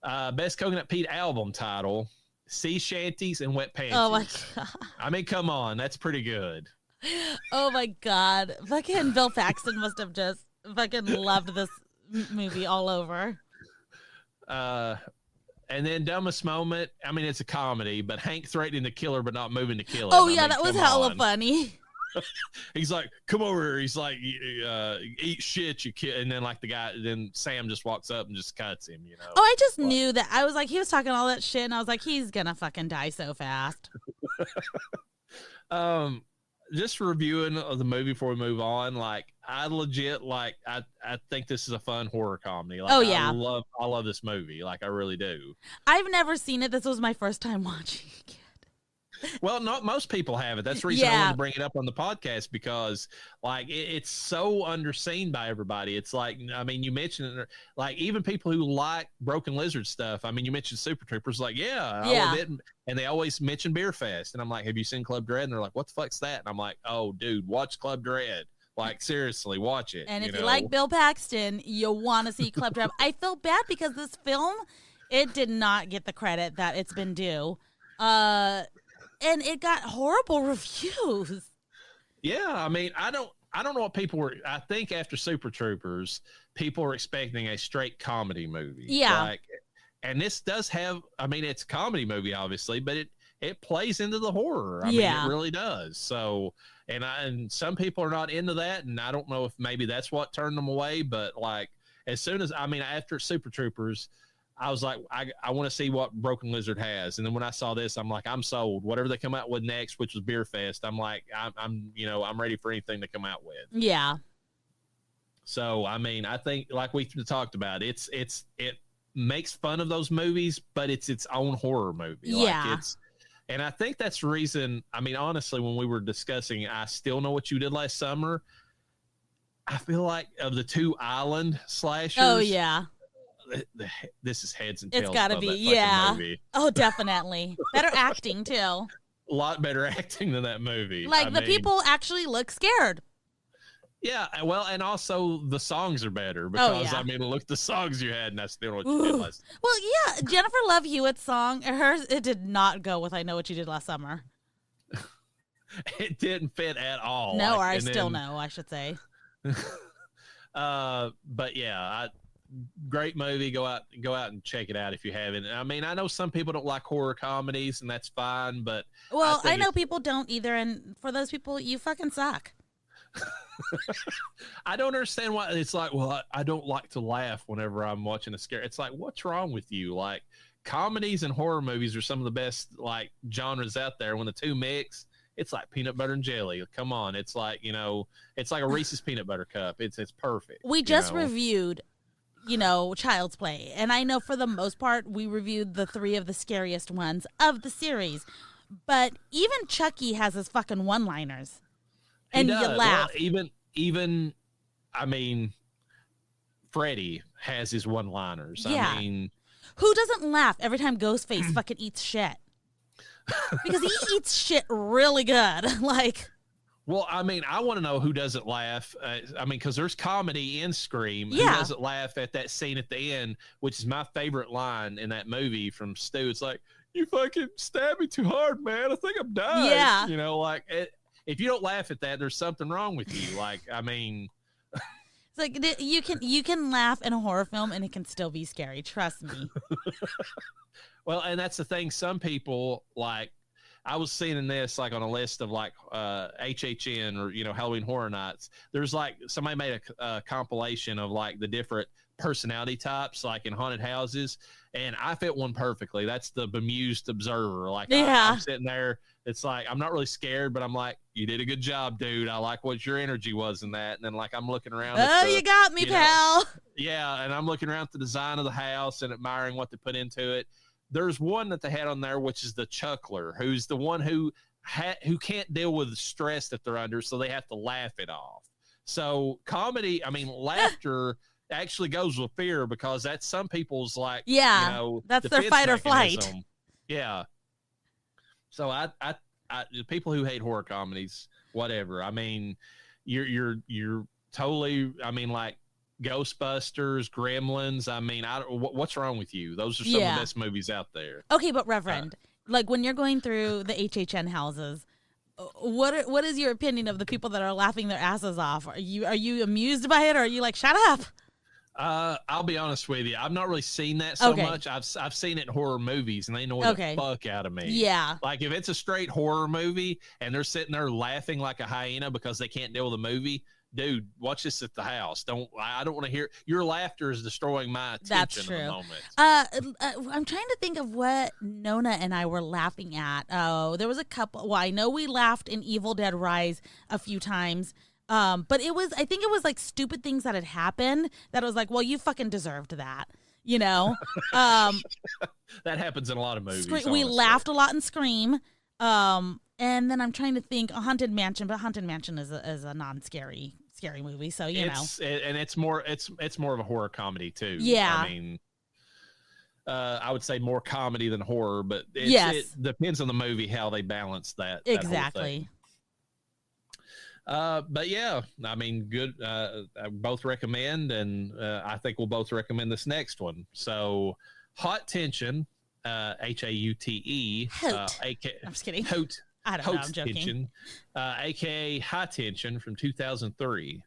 Best Coconut Pete album title. Sea Shanties and Wet Panties. Oh, my God. I mean, come on. That's pretty good. Oh, my God. Fucking Bill Paxton must have just fucking loved this movie all over. And then dumbest moment, I mean, it's a comedy, but Hank threatening to kill her but not moving to kill him. Oh, yeah, that was hella funny. He's like, come over here. He's like, eat shit, you kid. And then like then Sam just walks up and just cuts him, you know. Oh, I just knew that. I was like, he was talking all that shit, and I was like, he's gonna fucking die so fast. Just reviewing the movie before we move on, like I legit like I think this is a fun horror comedy. Like, oh yeah, I love this movie. Like I really do. I've never seen it. This was my first time watching it. Well, not most people have it. That's the reason I wanted to bring it up on the podcast, because like it's so underseen by everybody. It's like, I mean, you mentioned it, like even people who like Broken Lizard stuff. I mean, you mentioned Super Troopers, like I love it, and they always mention Beer Fest, and I'm like, have you seen Club Dread? And they're like, what the fuck's that? And I'm like, oh, dude, watch Club Dread. Like seriously, watch it. And if you like Bill Paxton, you'll want to see Club Dread. I feel bad because this film, it did not get the credit that it's been due. And it got horrible reviews. Yeah, I mean, I don't know what people were. I think after Super Troopers, people were expecting a straight comedy movie. Yeah, and this does have. I mean, it's a comedy movie, obviously, but it plays into the horror. I mean, it really does. So, and some people are not into that, and I don't know if maybe that's what turned them away. But like, as soon as after Super Troopers, I was like, I want to see what Broken Lizard has. And then when I saw this, I'm like, I'm sold. Whatever they come out with next, which was Beer Fest, I'm like, I'm ready for anything to come out with. Yeah. So, I mean, I think like we talked about, it makes fun of those movies, but it's its own horror movie. Yeah. Like and I think that's the reason, I mean, honestly, when we were discussing I Still Know What You Did Last Summer, I feel like of the two island slashers. Oh, yeah. This is heads and tails. It's gotta be, movie. Oh, definitely. Better acting too. A lot better acting than that movie. Like people actually look scared. Yeah, well, and also the songs are better because I mean, look, the songs you had, and I Still Know What You Did Last. Well, yeah, Jennifer Love Hewitt's song, it did not go with "I Know What You Did Last Summer." It didn't fit at all. No, or I still know, I should say. But yeah, great movie. Go out and check it out if you haven't. I mean, I know some people don't like horror comedies, and that's fine, but I know people don't either, and for those people, you fucking suck. I don't understand why it's like, well, I don't like to laugh whenever I'm watching a scare. It's like, what's wrong with you? Like, comedies and horror movies are some of the best like genres out there. When the two mix, it's like peanut butter and jelly. Come on, it's like, it's like a Reese's peanut butter cup. It's perfect. We just reviewed Child's Play. And I know for the most part, we reviewed the 3 of the scariest ones of the series. But even Chucky has his fucking one-liners. And you laugh. Well, even, I mean, Freddy has his one-liners. Yeah. I mean, who doesn't laugh every time Ghostface fucking eats shit? Because he eats shit really good. Like... Well, I mean, I want to know who doesn't laugh. I mean, because there's comedy in Scream. Yeah. Who doesn't laugh at that scene at the end, which is my favorite line in that movie from Stu. It's like, you fucking stabbed me too hard, man. I think I'm dying. Yeah. Like, if you don't laugh at that, there's something wrong with you. Like, I mean... It's like, you can laugh in a horror film and it can still be scary. Trust me. Well, and that's the thing. Some people, like, I was seeing this like on a list of like HHN or Halloween Horror Nights. There's like somebody made a compilation of like the different personality types like in haunted houses, and I fit one perfectly. That's the bemused observer. Like I'm sitting there. It's like I'm not really scared, but I'm like, you did a good job, dude. I like what your energy was in that. And then like I'm looking around. You got me, pal. Yeah, and I'm looking around at the design of the house and admiring what they put into it. There's one that they had on there, which is the chuckler, who's the one who can't deal with the stress that they're under, so they have to laugh it off. So comedy, I mean, laughter actually goes with fear because that's some people's like, that's their fight or flight. Yeah. So I the people who hate horror comedies, whatever. I mean, you're totally. I mean, like. Ghostbusters, Gremlins. I mean, what's wrong with you? Those are some of the best movies out there. Okay, but Reverend, like when you're going through the HHN houses, what is your opinion of the people that are laughing their asses off? Are you amused by it, or are you like, shut up? I'll be honest with you. I've not really seen that so much. I've seen it in horror movies, and they annoy the fuck out of me. Yeah. Like if it's a straight horror movie and they're sitting there laughing like a hyena because they can't deal with the movie, dude, watch this at the house. I don't want to hear your laughter is destroying my attention. That's true. In the moment. I'm trying to think of what Nona and I were laughing at. Oh, there was a couple. Well, I know we laughed in Evil Dead Rise a few times. But I think it was like stupid things that had happened that I was like, well, you fucking deserved that, you know? That happens in a lot of movies. We laughed a lot in Scream. And then I'm trying to think Haunted Mansion, but Haunted Mansion is a non-scary movie. So, you know, and it's more of a horror comedy too. Yeah. I mean, I would say more comedy than horror, but it depends on the movie, how they balance that. Exactly. But yeah, I mean, good. I both recommend, and I think we'll both recommend this next one. So, Hot Tension, Haute. I'm just kidding. Haute. I don't know. I'm joking. Tension, aka High Tension from 2003.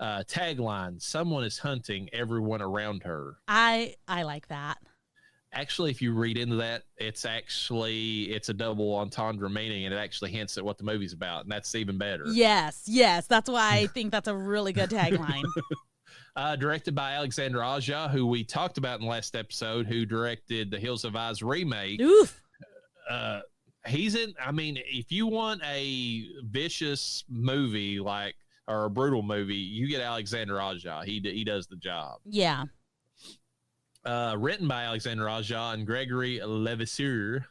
Tagline: Someone is hunting everyone around her. I like that. Actually, if you read into that, it's a double entendre meaning, and it actually hints at what the movie's about, and that's even better. Yes. That's why I think that's a really good tagline. Directed by Alexandre Aja, who we talked about in the last episode, who directed the Hills Have Eyes remake. Oof. He's in. I mean, if you want a vicious movie or a brutal movie, you get Alexandre Aja. He does the job. Yeah. Written by Alexandre Aja and Gregory Levasseur.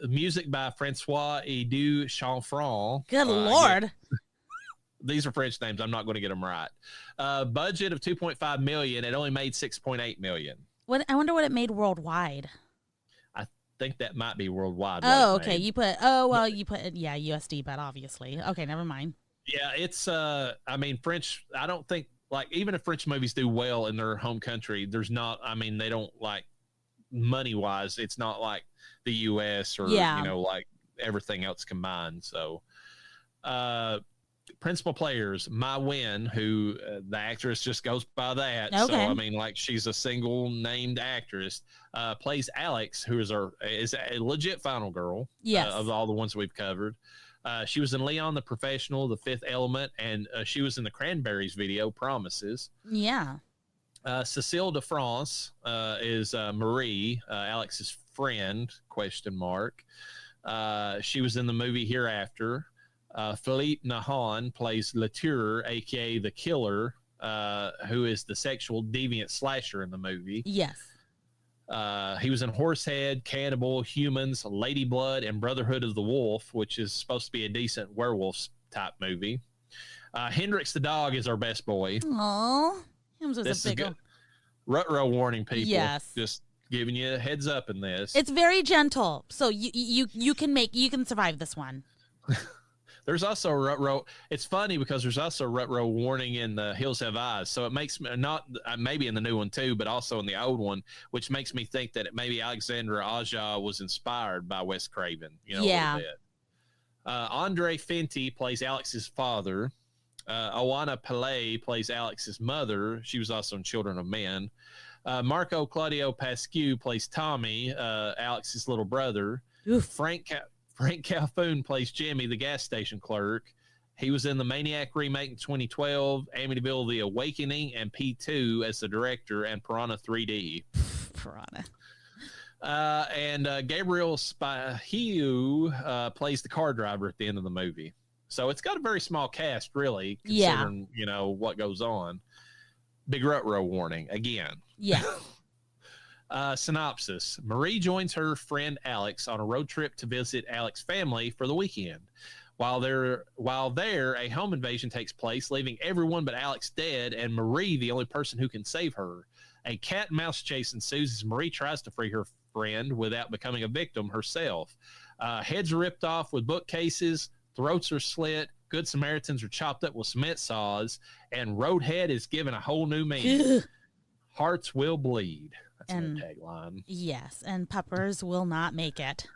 Music by Francois Edu Chanfran. Good Lord. These are French names. I'm not going to get them right. Budget of $2.5 million. It only made $6.8 million. I wonder what it made worldwide. I think that might be worldwide. Oh, okay. You put USD, but obviously. Okay, never mind. Yeah, it's I mean, French, I don't think, like, even if French movies do well in their home country, there's not, I mean, they don't, like, money wise, it's not like the US or, you know, like everything else combined. So, principal players, Mai Wen, who the actress just goes by that. Okay. So, I mean, like, she's a single named actress, plays Alex, who is a legit final girl. Yes. Of all the ones we've covered. She was in Leon the Professional, The Fifth Element, and she was in the Cranberries video, Promises. Yeah. Cécile de France is Marie, Alex's friend, ? She was in the movie Hereafter. Philippe Nahan plays Latour, a.k.a. the killer, who is the sexual deviant slasher in the movie. Yes. He was in Horsehead, Cannibal, Humans, Lady Blood, and Brotherhood of the Wolf, which is supposed to be a decent werewolves type movie. Hendrix the dog is our best boy. Aww. Him was This a big is Rut-row warning, people. Yes. Just giving you a heads up in this. It's very gentle, so you can survive this one. There's also a rut-row. It's funny because there's also a rut-row warning in the Hills Have Eyes. So it makes me not maybe in the new one too, but also in the old one, which makes me think that maybe Alexandre Aja was inspired by Wes Craven. You know, a little bit. Andre Fenty plays Alex's father. Oana Pillay plays Alex's mother. She was also in Children of Men. Marco Claudio Pascu plays Tommy, Alex's little brother. Oof. Frank Calhoun plays Jimmy, the gas station clerk. He was in the Maniac remake in 2012, Amityville: The Awakening, and P2 as the director, and Piranha 3D. Piranha. And Gabriel Spahiu plays the car driver at the end of the movie. So it's got a very small cast, really, considering, you know, what goes on. Big rut-row warning, again. Yeah. Synopsis. Marie joins her friend Alex on a road trip to visit Alex's family for the weekend. While there, a home invasion takes place, leaving everyone but Alex dead and Marie the only person who can save her. A cat and mouse chase ensues as Marie tries to free her friend without becoming a victim herself. Heads are ripped off with bookcases, throats are slit, Good Samaritans are chopped up with cement saws, and Roadhead is given a whole new meaning. Hearts will bleed. and their tagline. Yes, and puppers will not make it.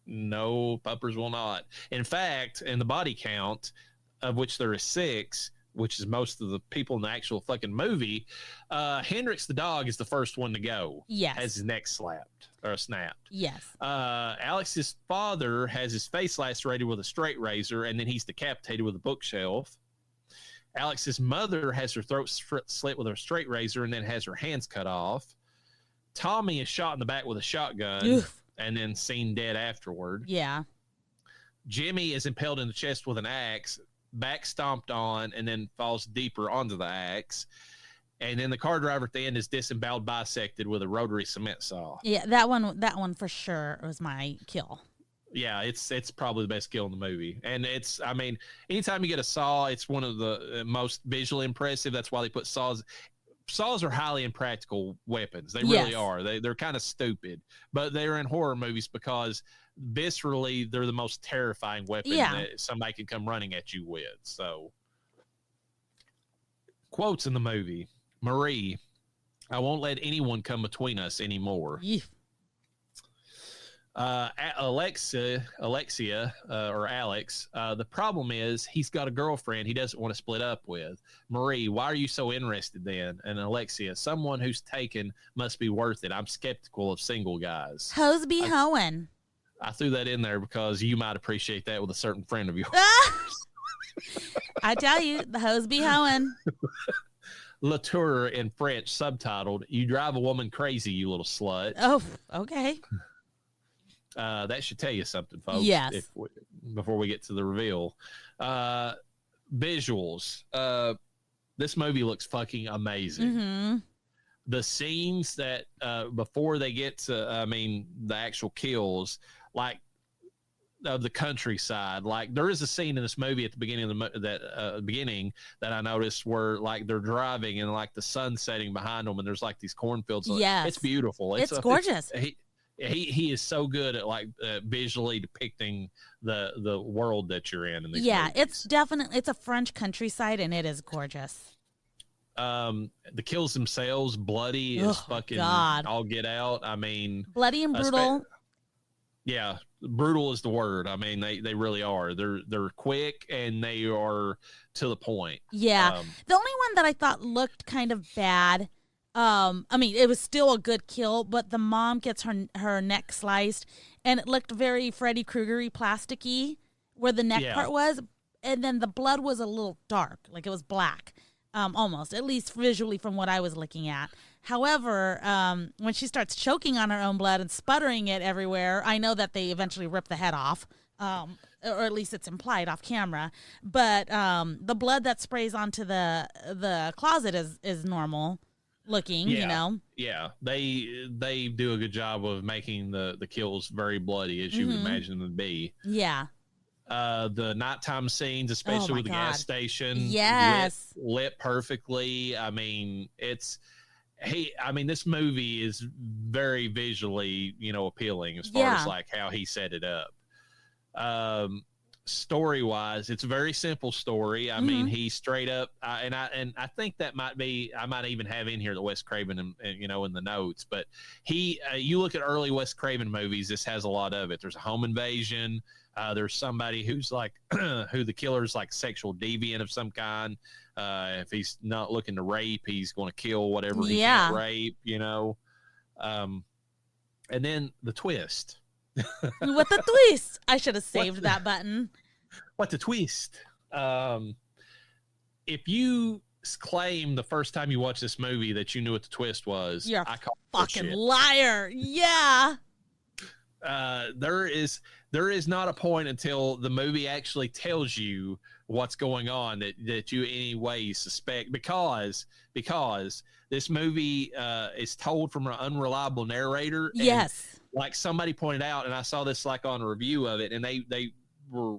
No, puppers will not. In fact, in the body count, of which there is 6, which is most of the people in the actual fucking movie, Hendrix the dog is the first one to go. Yes. Has his neck slapped or snapped. Yes. Alex's father has his face lacerated with a straight razor, and then he's decapitated with a bookshelf. Alex's mother has her throat slit with a straight razor and then has her hands cut off. Tommy is shot in the back with a shotgun. Oof. And then seen dead afterward. Yeah. Jimmy is impaled in the chest with an axe, back stomped on, and then falls deeper onto the axe. And then the car driver at the end is disemboweled, bisected with a rotary cement saw. Yeah, that one for sure was my kill. Yeah, it's probably the best kill in the movie. And it's, I mean, anytime you get a saw, it's one of the most visually impressive. That's why they put saws. Saws are highly impractical weapons. They really are. They're kind of stupid, but they're in horror movies because viscerally they're the most terrifying weapon that somebody can come running at you with. So, quotes in the movie: Marie, I won't let anyone come between us anymore. Yeah. Alexia, or Alex, the problem is he's got a girlfriend he doesn't want to split up with. Marie, why are you so interested then? And Alexia, someone who's taken must be worth it. I'm skeptical of single guys. Hoes be hoeing. I threw that in there because you might appreciate that with a certain friend of yours. I tell you, the hoes be hoeing. Latour in French, subtitled, "You drive a woman crazy, you little slut." Oh, okay. That should tell you something, folks. Yes. Before we get to the reveal. Visuals. This movie looks fucking amazing. Mm-hmm. The scenes that before they get to, the actual kills, like of the countryside. Like there is a scene in this movie at the beginning of the beginning that I noticed where like they're driving and like the sun setting behind them, and there's like these cornfields. Yes, it's beautiful. It's gorgeous. He is so good at like visually depicting the world that you're in. Movies. It's a French countryside and it is gorgeous. The kills themselves, bloody as fucking all get out. I mean, bloody and brutal. Yeah, brutal is the word. I mean, they really are. They're quick and they are to the point. Yeah, the only one that I thought looked kind of bad. It was still a good kill, but the mom gets her neck sliced, and it looked very Freddy Krueger-y, plasticky, where the neck part was, and then the blood was a little dark, like it was black, almost, at least visually from what I was looking at. However, when she starts choking on her own blood and sputtering it everywhere, I know that they eventually rip the head off, or at least it's implied off camera, but the blood that sprays onto the closet is normal looking, you know. Yeah, they do a good job of making the kills very bloody, as you would imagine them to be. Yeah. The nighttime scenes, especially with the gas station, lit perfectly. I mean, this movie is very visually, appealing as far as like how he set it up. Story wise, it's a very simple story. I mean, he straight up, and I think that might be, I might even have in here the Wes Craven, and in the notes. But you look at early Wes Craven movies, this has a lot of it. There's a home invasion. There's somebody who's like, who the killer's like sexual deviant of some kind. If he's not looking to rape, he's going to kill whatever he can't rape. And then the twist. What the twist? I should have saved that button. What the twist? If you claim the first time you watched this movie that you knew what the twist was, you're a fucking liar. Yeah. There is not a point until the movie actually tells you what's going on that you in any way suspect, because this movie is told from an unreliable narrator. Yes. Like somebody pointed out, and I saw this like on a review of it, and they were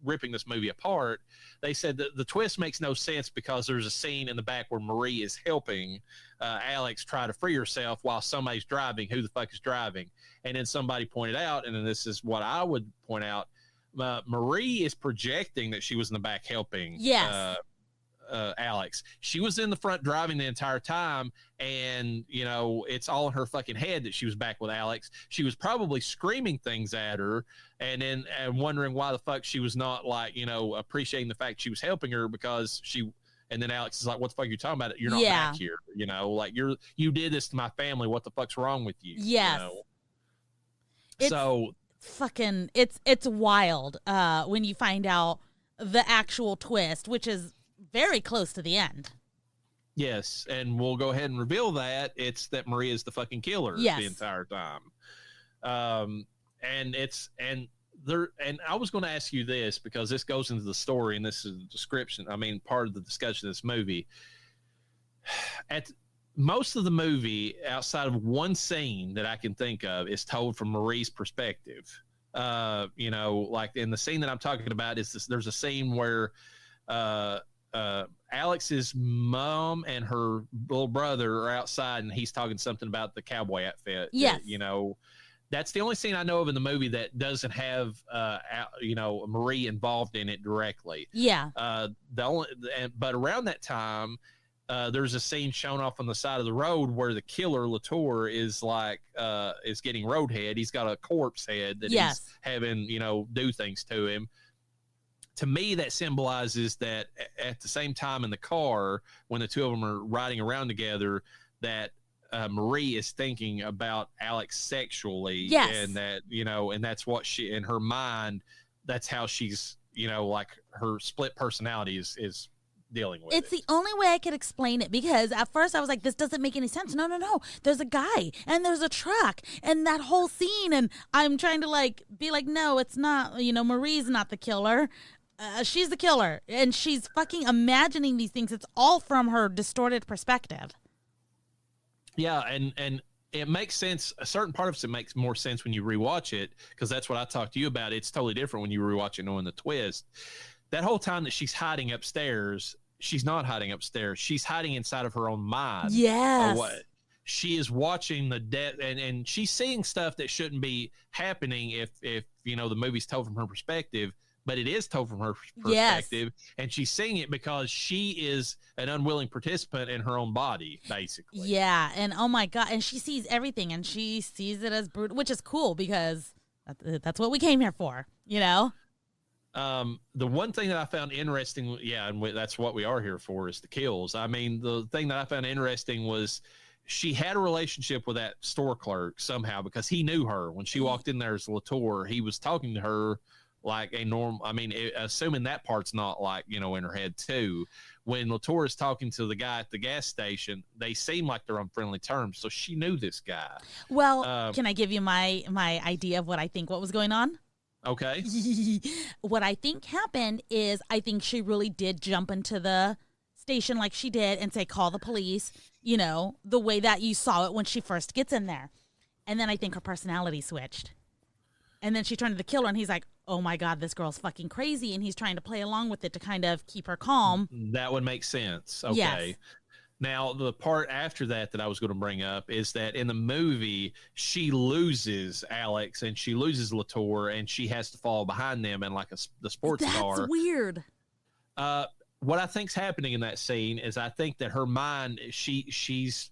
ripping this movie apart. They said that the twist makes no sense because there's a scene in the back where Marie is helping Alex try to free herself while somebody's driving. Who the fuck is driving? And then somebody pointed out, and then this is what I would point out, Marie is projecting that she was in the back helping Alex. She was in the front driving the entire time, and it's all in her fucking head that she was back with Alex. She was probably screaming things at her, and wondering why the fuck she was not appreciating the fact she was helping her because she. And then Alex is like, "What the fuck are you talking about? You're not back here. You did this to my family. What the fuck's wrong with you?" Yes. It's wild when you find out the actual twist, which is very close to the end. Yes, and we'll go ahead and reveal that it's that Maria is the fucking killer the entire time. And I was going to ask you this because this goes into the story and this is the description. I mean, part of the discussion of this movie. At most of the movie, outside of one scene that I can think of, is told from Marie's perspective. Like in the scene that I'm talking about is this. There's a scene where Alex's mom and her little brother are outside, and he's talking something about the cowboy outfit. Yes. That's the only scene I know of in the movie that doesn't have, Marie involved in it directly. Yeah. But around that time, there's a scene shown off on the side of the road where the killer Latour is is getting roadhead. He's got a corpse head that he's having, do things to him. To me, that symbolizes that at the same time in the car, when the two of them are riding around together, that Marie is thinking about Alex sexually, and that and that's what she in her mind. That's how she's her split personality is dealing with. It's the only way I could explain it because at first I was like, this doesn't make any sense. No. There's a guy and there's a truck and that whole scene, and I'm trying to be like, no, it's not. Marie's not the killer. She's the killer, and she's fucking imagining these things. It's all from her distorted perspective. Yeah, and it makes sense. A certain part of it makes more sense when you rewatch it, because that's what I talked to you about. It's totally different when you rewatch it knowing the twist. That whole time that she's hiding upstairs, she's not hiding upstairs. She's hiding inside of her own mind. Yes. She is watching the death, and she's seeing stuff that shouldn't be happening if the movie's told from her perspective. But it is told from her perspective, and she's seeing it because she is an unwilling participant in her own body, basically. Yeah, and oh my God, and she sees everything, and she sees it as brutal, which is cool because that's what we came here for, The one thing that I found interesting, and that's what we are here for, is the kills. I mean, the thing that I found interesting was she had a relationship with that store clerk somehow because he knew her. When she walked in there as Latour, he was talking to her like a normal. I mean, assuming that part's not in her head too. When Latour is talking to the guy at the gas station, they seem like they're on friendly terms. So she knew this guy. Well, can I give you my idea of what I think what was going on? Okay. What I think happened is I think she really did jump into the station like she did and say, call the police, the way that you saw it when she first gets in there. And then I think her personality switched. And then she turned to the killer, and he's like, oh, my God, this girl's fucking crazy. And he's trying to play along with it to kind of keep her calm. That would make sense. Okay. Yes. Now, the part after that I was going to bring up is that in the movie, she loses Alex and she loses Latour, and she has to fall behind them in the sports car. That's weird. What I think's happening in that scene is I think that her mind, she's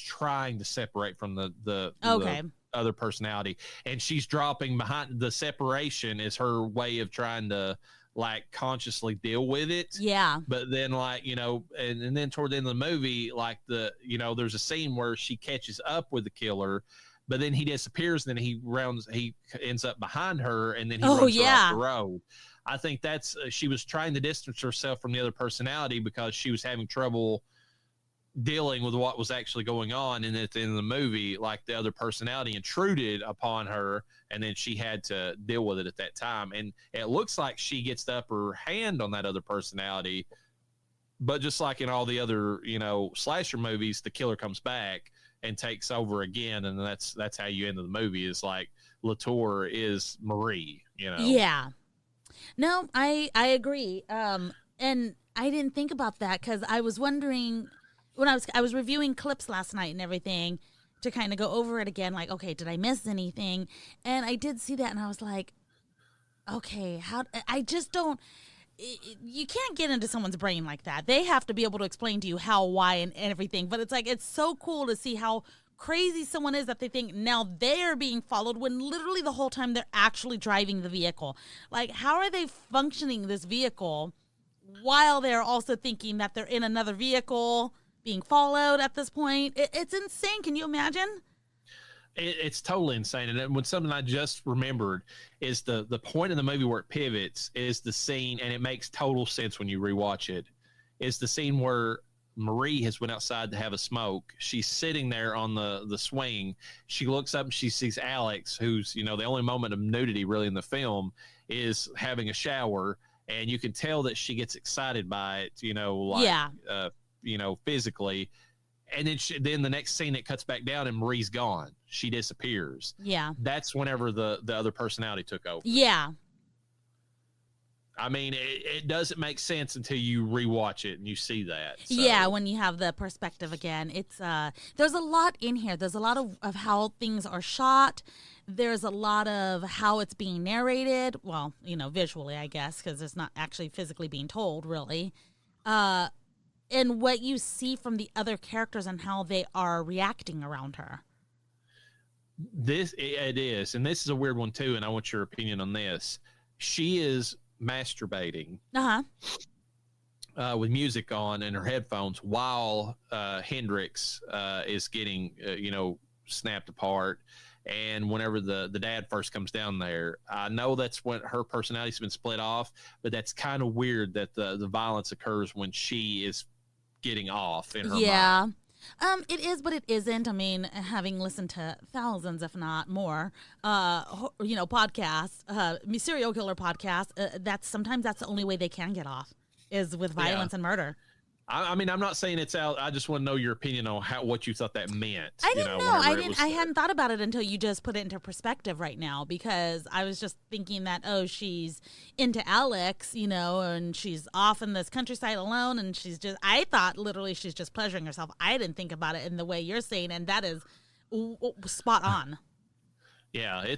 trying to separate from the other personality, and she's dropping behind. The separation is her way of trying to consciously deal with it. Yeah. But then and then toward the end of the movie, there's a scene where she catches up with the killer, but then he disappears, and then he ends up behind her, and then he runs her off the road. I think that's she was trying to distance herself from the other personality because she was having trouble dealing with what was actually going on. And at the end of the movie, the other personality intruded upon her, and then she had to deal with it at that time. And it looks like she gets the upper hand on that other personality, but just like in all the other, slasher movies, the killer comes back and takes over again. And that's how you end the movie, is Latour is Marie, Yeah. No, I agree. And I didn't think about that because I was wondering when I was reviewing clips last night and everything to kind of go over it again, okay, did I miss anything? And I did see that, and I was like, okay, I just don't. you can't get into someone's brain like that. They have to be able to explain to you how, why, and everything. But it's like, it's so cool to see how crazy someone is that they think now they're being followed when literally the whole time they're actually driving the vehicle. Like, how are they functioning this vehicle while they're also thinking that they're in another vehicle being followed at this point? It's insane. Can you imagine? It's totally insane. And when something I just remembered is the point of the movie where it pivots is the scene, and it makes total sense when you rewatch it, is the scene where Marie has went outside to have a smoke. She's sitting there on the swing. She looks up and she sees Alex, who's, the only moment of nudity really in the film, is having a shower. And you can tell that she gets excited by it, physically. And then the next scene, it cuts back down and Marie's gone. She disappears. Yeah. That's whenever the other personality took over. Yeah. I mean, it doesn't make sense until you rewatch it and you see that. So. Yeah, when you have the perspective again. It's there's a lot in here. There's a lot of how things are shot. There's a lot of how it's being narrated. Well, visually, I guess, because it's not actually physically being told, really. And what you see from the other characters and how they are reacting around her. It is. And this is a weird one, too, and I want your opinion on this. She is masturbating with music on in her headphones while Hendrix is getting snapped apart. And whenever the dad first comes down there, I know that's when her personality's been split off, but that's kind of weird that the violence occurs when she is getting off in her mind. It is, but it isn't. I mean, having listened to thousands, if not more, podcasts, serial killer podcasts, sometimes that's the only way they can get off is with violence and murder. I mean, I'm not saying it's out. I just want to know your opinion on what you thought that meant. I didn't know. I hadn't thought about it until you just put it into perspective right now, because I was just thinking that, she's into Alex, and she's off in this countryside alone, and I thought literally she's just pleasuring herself. I didn't think about it in the way you're saying, and that is spot on. Yeah,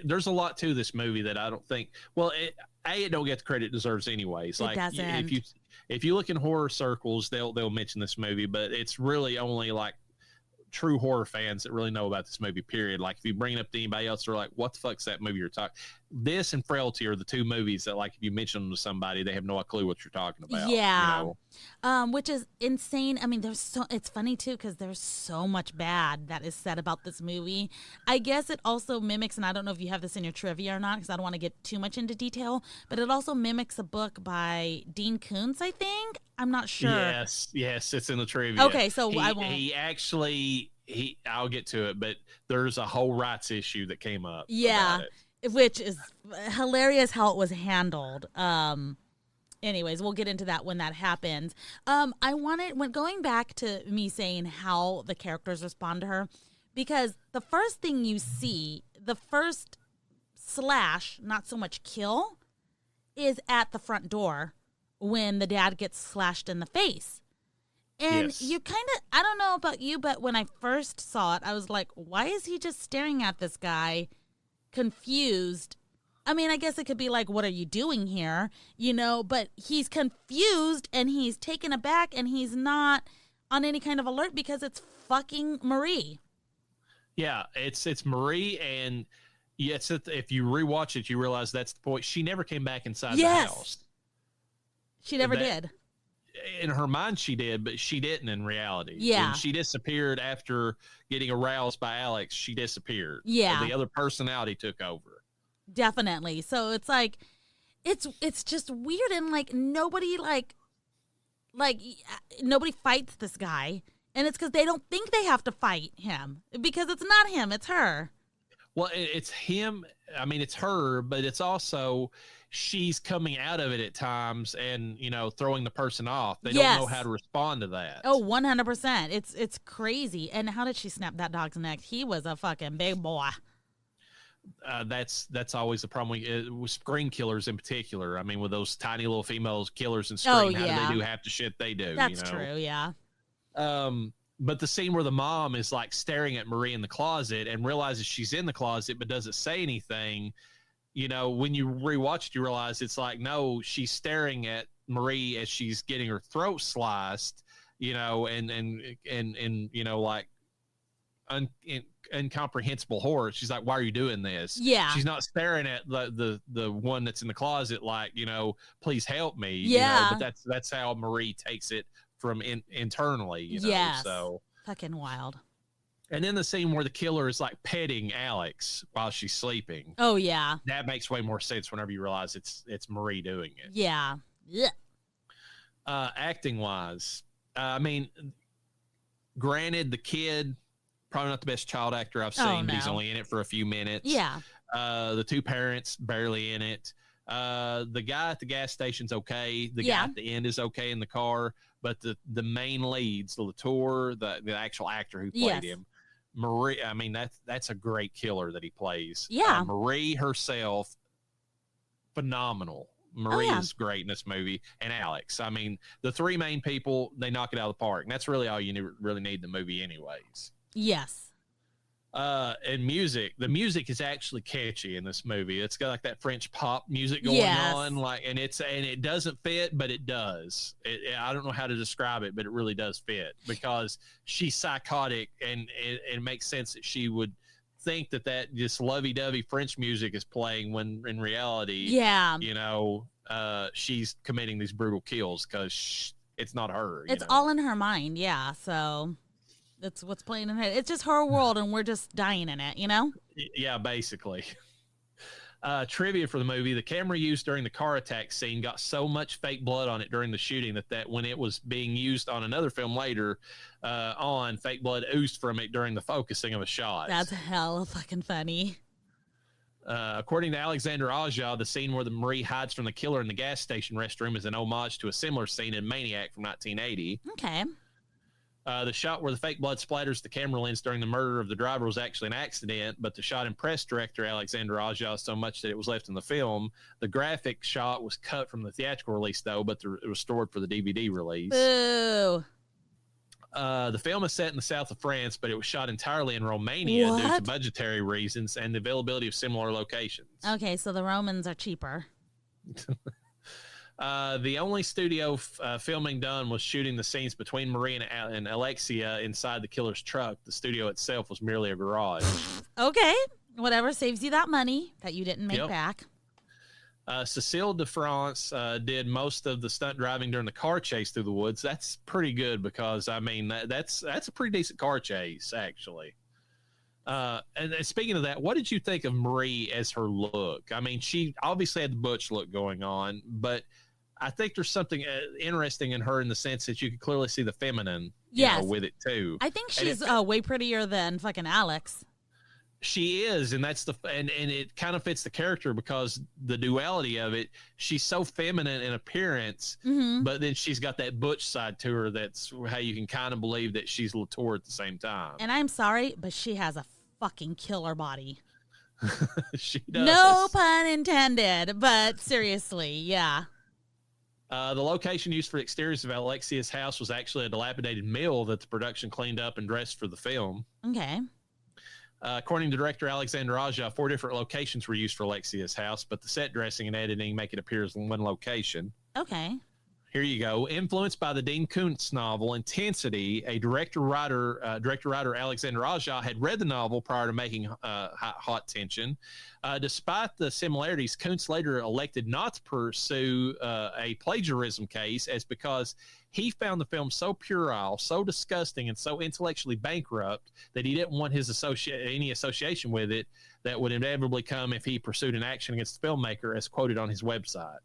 there's a lot to this movie that I don't think. Well, it don't get the credit it deserves anyways. It doesn't. If you look in horror circles, they'll mention this movie, but it's really only like true horror fans that really know about this movie, period. Like if you bring it up to anybody else, they're like, what the fuck's that movie you're talking? This and Frailty are the two movies that, like, if you mention them to somebody, they have no clue what you're talking about. Yeah. Which is insane. I mean, it's funny too, because there's so much bad that is said about this movie. I guess it also mimics, and I don't know if you have this in your trivia or not, because I don't want to get too much into detail, but it also mimics a book by Dean Koontz, I think. I'm not sure. Yes, it's in the trivia. Okay, so I won't. I'll get to it, but there's a whole rights issue that came up. Yeah, which is hilarious how it was handled. Anyways, we'll get into that when that happens. Going back to me saying how the characters respond to her, because the first thing you see, the first slash, not so much kill, is at the front door when the dad gets slashed in the face. And you kind of, I don't know about you, but when I first saw it, I was like, why is he just staring at this guy, confused? I mean, I guess it could be like, what are you doing here? But he's confused and he's taken aback and he's not on any kind of alert because it's fucking Marie. Yeah, it's Marie, and if you rewatch it, you realize that's the point. She never came back inside the house. She never did. In her mind, she did, but she didn't in reality. Yeah. When she disappeared after getting aroused by Alex, she disappeared. Yeah. And the other personality took over. Definitely. So it's like, it's just weird, and like nobody nobody fights this guy, and it's because they don't think they have to fight him, because it's not him, it's her. Well, it's him. I mean, it's her, but it's also she's coming out of it at times and, throwing the person off. They don't know how to respond to that. Oh, 100%. It's crazy. And how did she snap that dog's neck? He was a fucking big boy. That's always the problem with screen killers in particular. I mean, with those tiny little female killers in screen, how do they do half the shit they do? That's true, yeah. But the scene where the mom is like staring at Marie in the closet and realizes she's in the closet but doesn't say anything, you know, when you rewatch it, you realize it's like, no, she's staring at Marie as she's getting her throat sliced, you know, and you know, like incomprehensible horror. She's like, why are you doing this? Yeah. She's not staring at the one that's in the closet like, you know, please help me. Yeah. You know, but that's how Marie takes it from internally, you know. Yes. So fucking wild. And then the scene where the killer is like petting Alex while she's sleeping. Oh yeah. That makes way more sense whenever you realize it's Marie doing it. Yeah. Yeah. Acting wise, I mean, granted, the kid probably not the best child actor I've seen. No. He's only in it for a few minutes. Yeah. The two parents barely in it. The guy at the gas station's okay. The guy at the end is okay in the car. But the main leads, the Latour, the actual actor who played him, Marie. I mean, that's a great killer that he plays. Yeah. Marie herself, phenomenal. Marie is great in this movie, and Alex. I mean, the three main people, they knock it out of the park, and that's really all you really need in the movie, anyways. Yes. And music, the music is actually catchy in this movie. It's got like that French pop music going on, like, and it doesn't fit, but it does. I don't know how to describe it, but it really does fit because she's psychotic, and it makes sense that she would think that just lovey-dovey French music is playing when in reality, you know, she's committing these brutal kills because it's not her. It's all in her mind, so that's what's playing in her head. It's just her world, and we're just dying in it, you know? Yeah, basically. Trivia for the movie: the camera used during the car attack scene got so much fake blood on it during the shooting that when it was being used on another film later, fake blood oozed from it during the focusing of a shot. That's hella fucking funny. According to Alexander Aja, the scene where the Marie hides from the killer in the gas station restroom is an homage to a similar scene in Maniac from 1980. Okay. The shot where the fake blood splatters the camera lens during the murder of the driver was actually an accident, but the shot impressed director Alexander Aja so much that it was left in the film. The graphic shot was cut from the theatrical release, though, but it was stored for the DVD release. Boo. The film is set in the south of France, but it was shot entirely in Romania due to budgetary reasons and the availability of similar locations. Okay, so the Romans are cheaper. The only studio filming done was shooting the scenes between Marie and Alexia inside the killer's truck. The studio itself was merely a garage. Okay, whatever saves you that money that you didn't make back. Cécile de France did most of the stunt driving during the car chase through the woods. That's pretty good because, I mean, that's a pretty decent car chase, actually. And speaking of that, what did you think of Marie as her look? I mean, she obviously had the butch look going on, but I think there's something interesting in her in the sense that you can clearly see the feminine with it, too. I think she's way prettier than fucking Alex. She is, and that's and it kind of fits the character because the duality of it. She's so feminine in appearance, but then she's got that butch side to her. That's how you can kind of believe that she's Latour at the same time. And I'm sorry, but she has a fucking killer body. She does. No pun intended, but seriously, yeah. The location used for the exteriors of Alexia's house was actually a dilapidated mill that the production cleaned up and dressed for the film. Okay. According to director Alexander Aja, 4 different locations were used for Alexia's house, but the set dressing and editing make it appear as one location. Okay. Here you go. Influenced by the Dean Koontz novel Intensity, director-writer Alexander Aja had read the novel prior to making Hot Tension. Despite the similarities, Koontz later elected not to pursue a plagiarism case because he found the film so puerile, so disgusting, and so intellectually bankrupt that he didn't want his any association with it that would inevitably come if he pursued an action against the filmmaker, as quoted on his website.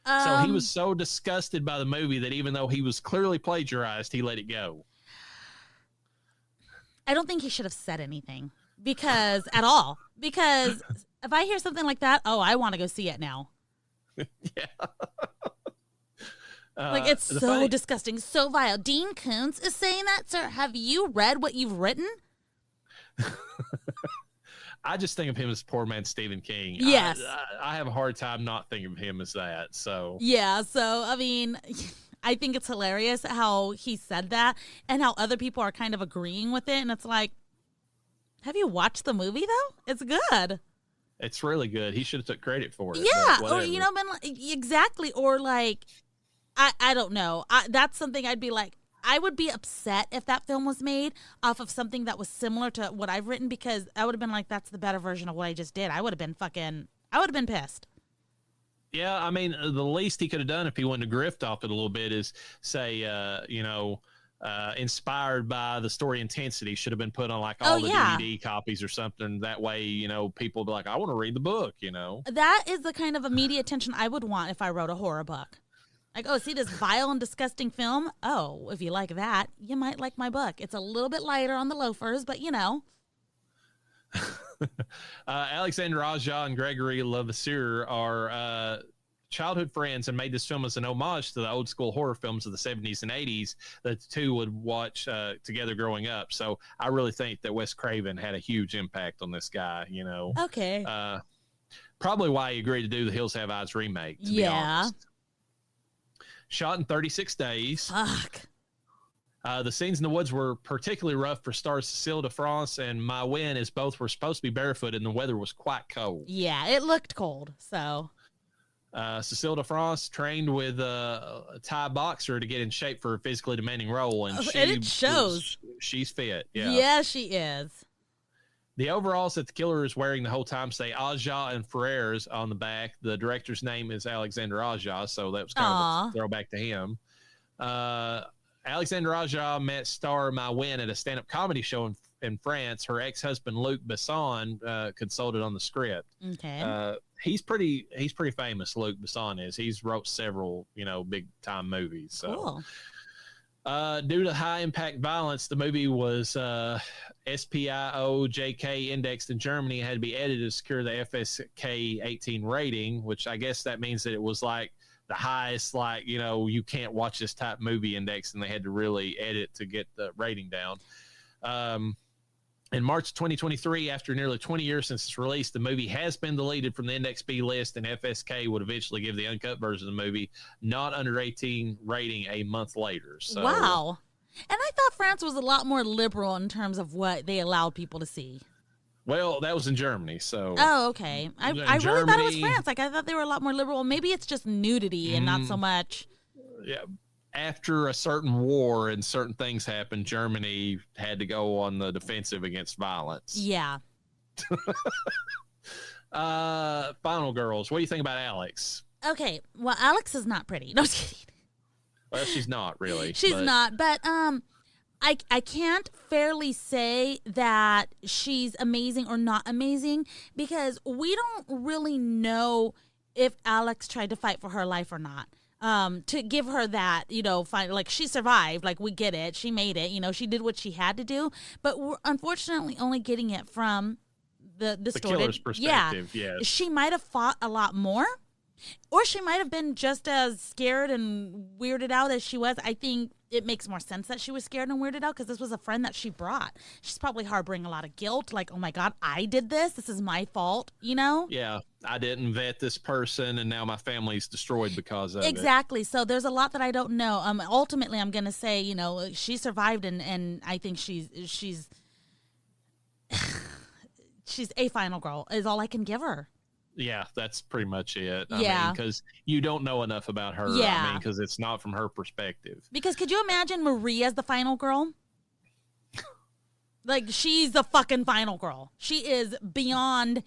So he was so disgusted by the movie that even though he was clearly plagiarized, he let it go. I don't think he should have said anything at all. Because if I hear something like that, I want to go see it now. Yeah. Like, it's so disgusting, so vile. Dean Koontz is saying that, sir. Have you read what you've written? I just think of him as poor man Stephen King. Yes. I have a hard time not thinking of him as that. So yeah, so I mean, I think it's hilarious how he said that and how other people are kind of agreeing with it. And it's like, have you watched the movie though? It's good. It's really good. He should have took credit for it. Yeah, or been exactly, or like, I don't know. That's something I'd be like, I would be upset if that film was made off of something that was similar to what I've written, because I would have been like, that's the better version of what I just did. I would have been pissed. Yeah, I mean, the least he could have done if he wanted to grift off it a little bit is say, inspired by the story Intensity should have been put on like all the DVD copies or something. That way, people will be like, I want to read the book, That is the kind of immediate attention I would want if I wrote a horror book. Like, oh, see this vile and disgusting film? Oh, if you like that, you might like my book. It's a little bit lighter on the loafers, but Alexandre Aja and Gregory Levasseur are childhood friends and made this film as an homage to the old school horror films of the 70s and 80s that the two would watch together growing up. So I really think that Wes Craven had a huge impact on this guy, Okay. Probably why he agreed to do the Hills Have Eyes remake, to be honest. Shot in 36 days. Fuck. The scenes in the woods were particularly rough for stars Cécile de France and Mai Wen, as both were supposed to be barefoot and the weather was quite cold. Yeah, it looked cold, so... Cécile de France trained with a Thai boxer to get in shape for a physically demanding role, and it shows. She's fit. Yeah. Yeah, she is. The overalls that the killer is wearing the whole time say Aja and Ferrers on the back. The director's name is Alexandre Aja, so that was kind of a throwback to him. Alexandre Aja met star Mai Wen at a stand-up comedy show in France. Her ex-husband Luc Besson consulted on the script. Okay. He's pretty famous. Luc Besson is. He's wrote several big time movies. So. Cool. Due to high impact violence, the movie was SPIOJK indexed in Germany. It had to be edited to secure the FSK 18 rating, which I guess that means that it was like the highest, you can't watch this type movie index, and they had to really edit to get the rating down. In March 2023, after nearly 20 years since its release, the movie has been deleted from the Index B list, and FSK would eventually give the uncut version of the movie not under 18 rating a month later. So, wow. And I thought France was a lot more liberal in terms of what they allowed people to see. Well, that was in Germany, so... Oh, okay. I really thought it was France. I thought they were a lot more liberal. Maybe it's just nudity and not so much... Yeah. After a certain war and certain things happened, Germany had to go on the defensive against violence. Yeah. Final girls. What do you think about Alex? Okay. Well, Alex is not pretty. No, just kidding. Well, she's not really. She's not, but I can't fairly say that she's amazing or not amazing, because we don't really know if Alex tried to fight for her life or not. To give her that, like, she survived, like, we get it, she made it, she did what she had to do, but we're unfortunately only getting it from the distorted, killer's perspective. Yeah. She might have fought a lot more, or she might have been just as scared and weirded out as she was. I think it makes more sense that she was scared and weirded out, because this was a friend that she brought. She's probably harboring a lot of guilt, like, oh my God, I did this. This is my fault, Yeah, I didn't vet this person, and now my family's destroyed because of it. Exactly. So there's a lot that I don't know. Ultimately, I'm going to say, she survived, and I think she's she's a final girl is all I can give her. Yeah, that's pretty much it. I mean, because you don't know enough about her. Yeah. I mean, because it's not from her perspective. Because could you imagine Marie as the final girl? Like, she's the fucking final girl. She is beyond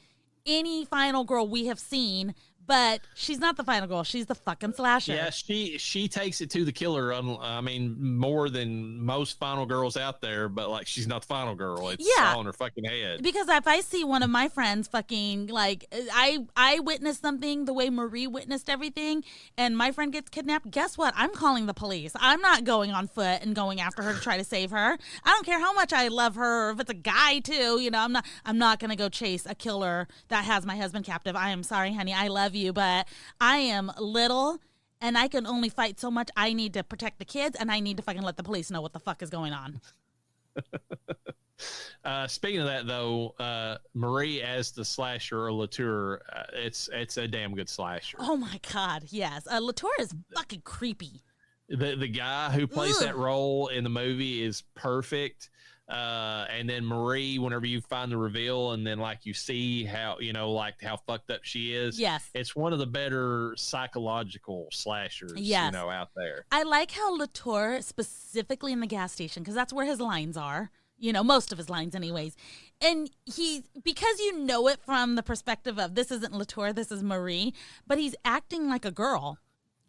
any final girl we have seen, but she's not the final girl. She's the fucking slasher. Yeah, she takes it to the killer. I mean, more than most final girls out there, but like, she's not the final girl. It's all in her fucking head. Because if I see one of my friends fucking, like, I witnessed something the way Marie witnessed everything, and my friend gets kidnapped, guess what? I'm calling the police. I'm not going on foot and going after her to try to save her. I don't care how much I love her, or if it's a guy too, I'm not gonna go chase a killer that has my husband captive. I am sorry, honey. I love you, but I am little and I can only fight so much. I need to protect the kids, and I need to fucking let the police know what the fuck is going on. Speaking of that, though, Marie as the slasher, or Latour, it's a damn good slasher. Oh my God, yes. Latour is fucking creepy. The guy who plays that role in the movie is perfect. And then Marie, whenever you find the reveal, and then like you see how like how fucked up she is. Yes, it's one of the better psychological slashers. Yes. Out there. I like how Latour, specifically in the gas station, because that's where his lines are. Most of his lines, anyways. And because you know it from the perspective of this isn't Latour, this is Marie, but he's acting like a girl.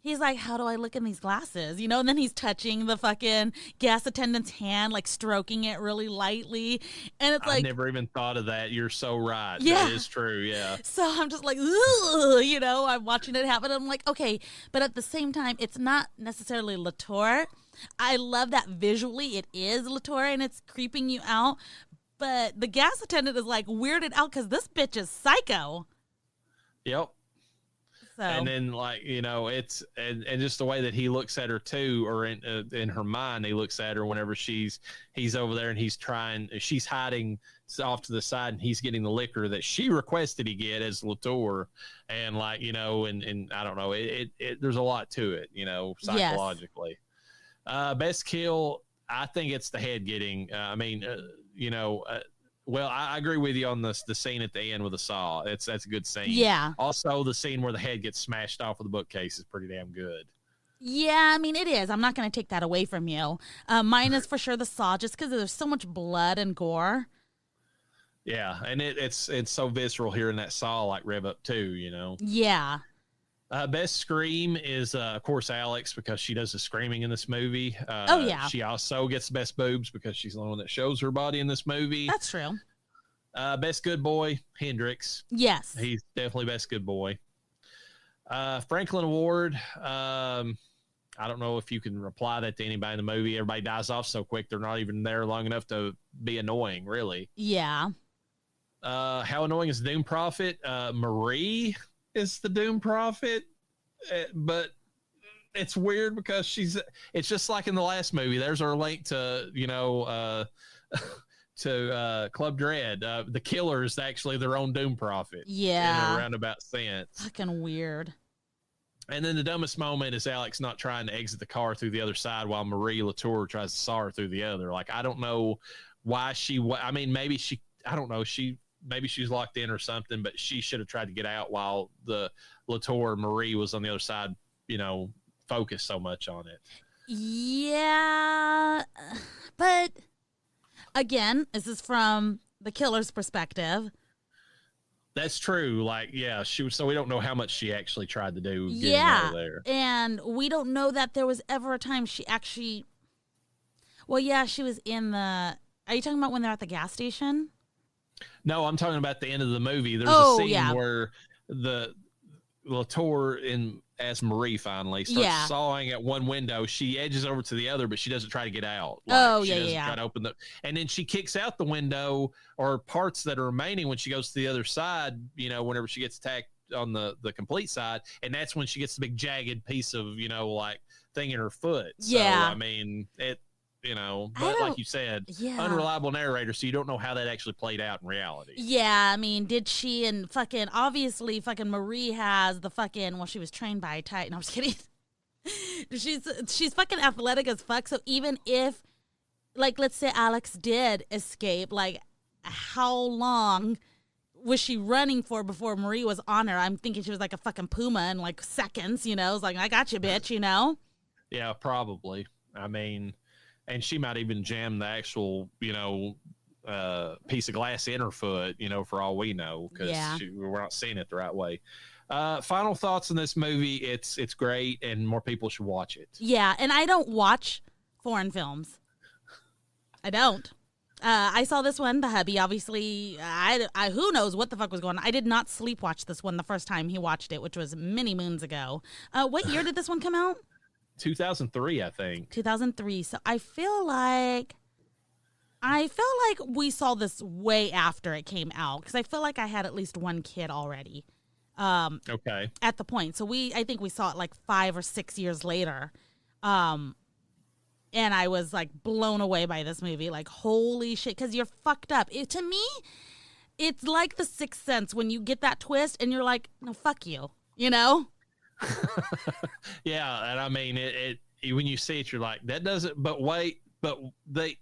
He's like, how do I look in these glasses? And then he's touching the fucking gas attendant's hand, like stroking it really lightly. And it's like, I never even thought of that. You're so right. Yeah. That is true. Yeah. So I'm just like, ugh, I'm watching it happen. I'm like, okay. But at the same time, it's not necessarily Latour. I love that visually it is Latour and it's creeping you out. But the gas attendant is like weirded out because this bitch is psycho. Yep. So. And then, like, it's and just the way that he looks at her too, or in her mind, he looks at her whenever he's over there and she's hiding off to the side, and he's getting the liquor that she requested he get as Latour, and like and I don't know, it there's a lot to it, psychologically. Yes. Best kill, I think it's the head getting. Well, I agree with you on the scene at the end with the saw. That's a good scene. Yeah. Also, the scene where the head gets smashed off of the bookcase is pretty damn good. Yeah, I mean, it is. I'm not going to take that away from you. Mine is for sure the saw, just because there's so much blood and gore. Yeah, and it's so visceral hearing that saw like rev up too, Yeah. Best scream is, of course, Alex, because she does the screaming in this movie. Oh, yeah. She also gets the best boobs because she's the one that shows her body in this movie. That's true. Best good boy, Hendrix. Yes. He's definitely best good boy. Franklin Award. I don't know if you can reply that to anybody in the movie. Everybody dies off so quick, they're not even there long enough to be annoying, really. Yeah. How annoying is Doom Prophet? Marie is the Doom Prophet, but it's weird because it's just like in the last movie. There's our link to to Club Dread. The killer is actually their own Doom Prophet. Yeah, in a roundabout sense. Fucking weird. And then the dumbest moment is Alex not trying to exit the car through the other side while Marie Latour tries to saw her through the other. Like, I don't know why I mean, maybe I don't know, maybe she's locked in or something, but she should have tried to get out while the Latour Marie was on the other side, focused so much on it. Yeah, but again, this is from the killer's perspective. That's true. Like, yeah, so we don't know how much she actually tried to do. Yeah, there. And we don't know that there was ever a time she actually. Well, yeah, she was in the. Are you talking about when they're at the gas station? No, I'm talking about the end of the movie. There's a scene where the Latour as Marie finally starts sawing at one window. She edges over to the other, but she doesn't try to get out. She doesn't try to open and then she kicks out the window or parts that are remaining when she goes to the other side, whenever she gets attacked on the complete side. And that's when she gets the big jagged piece of, like thing in her foot. Yeah. So, I mean, but like you said, unreliable narrator, so you don't know how that actually played out in reality. Yeah, I mean, did she and obviously Marie has the she was trained by Titan. I'm just kidding. she's fucking athletic as fuck, so even if, like, let's say Alex did escape, like, how long was she running for before Marie was on her? I'm thinking she was like a fucking puma in, like, seconds, It's like, I got you, bitch, Yeah, probably. I mean... And she might even jam the actual, piece of glass in her foot, for all we know, because we're not seeing it the right way. Final thoughts on this movie. It's great, and more people should watch it. Yeah, and I don't watch foreign films. I don't. I saw this one. The hubby, obviously, I who knows what the fuck was going on. I did not sleep watch this one the first time he watched it, which was many moons ago. What year did this one come out? 2003, I think. 2003. So I feel like we saw this way after it came out, because I feel like I had at least one kid already. Okay. At the point. So I think we saw it like 5 or 6 years later. And I was like blown away by this movie. Like, holy shit, because you're fucked up. To me, it's like The Sixth Sense when you get that twist and you're like, no, fuck you, Yeah, and I mean, it when you see it, you're like, that doesn't. But wait, but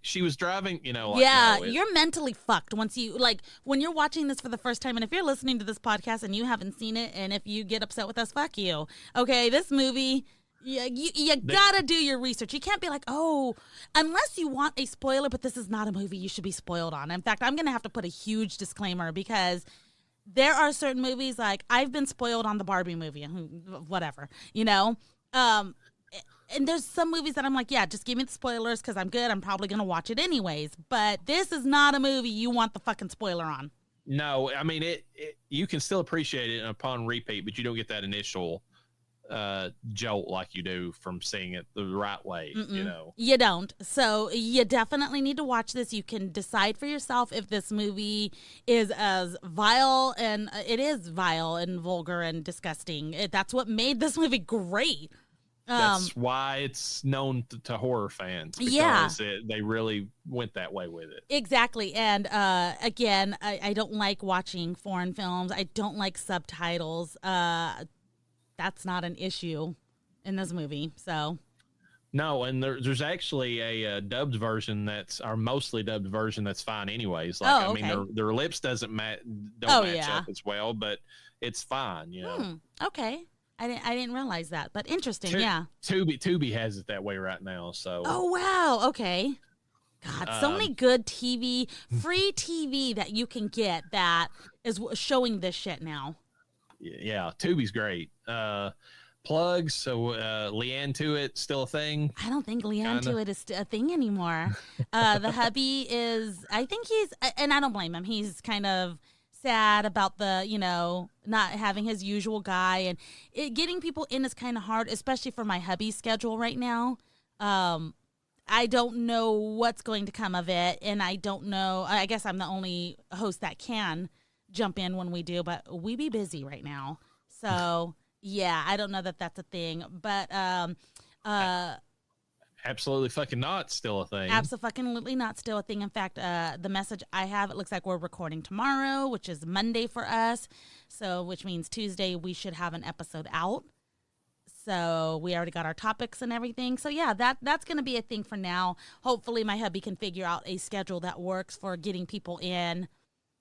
she was driving, like, yeah, you're mentally fucked once you, like, when you're watching this for the first time, and if you're listening to this podcast and you haven't seen it, and if you get upset with us, fuck you. Okay, this movie, you gotta do your research. You can't be like, oh, unless you want a spoiler, but this is not a movie you should be spoiled on. In fact, I'm gonna have to put a huge disclaimer, because there are certain movies, like, I've been spoiled on the Barbie movie, whatever, and there's some movies that I'm like, yeah, just give me the spoilers because I'm good. I'm probably going to watch it anyways. But this is not a movie you want the fucking spoiler on. No, I mean, you can still appreciate it upon repeat, but you don't get that initial jolt like you do from seeing it the right way, You don't. So you definitely need to watch this. You can decide for yourself if this movie is as vile, and it is vile and vulgar and disgusting. That's what made this movie great. That's why it's known to horror fans. Because they really went that way with it. Exactly. And again, I don't like watching foreign films. I don't like subtitles. That's not an issue in this movie. So. No, and there's actually a dubbed version or mostly dubbed version that's fine anyways. Like, okay. I mean, their lips don't match up as well, but it's fine, Okay. I didn't realize that, but interesting, yeah. Tubi has it that way right now, so. Oh, wow, okay. God, so many good TV, free TV that you can get that is showing this shit now. Yeah, Tubi's great. Plugs, so Leanne to it, still a thing? I don't think Leanne to it is a thing anymore. The hubby is, I think he's, and I don't blame him, he's kind of sad about the, not having his usual guy, and getting people in is kind of hard, especially for my hubby's schedule right now. I don't know what's going to come of it, and I don't know, I guess I'm the only host that can jump in when we do, but we be busy right now. So, yeah, I don't know that that's a thing, but absolutely fucking not still a thing. Absolutely not still a thing. In fact, the message I have, it looks like we're recording tomorrow, which is Monday for us. So, which means Tuesday we should have an episode out. So we already got our topics and everything. So yeah, that's going to be a thing for now. Hopefully my hubby can figure out a schedule that works for getting people in,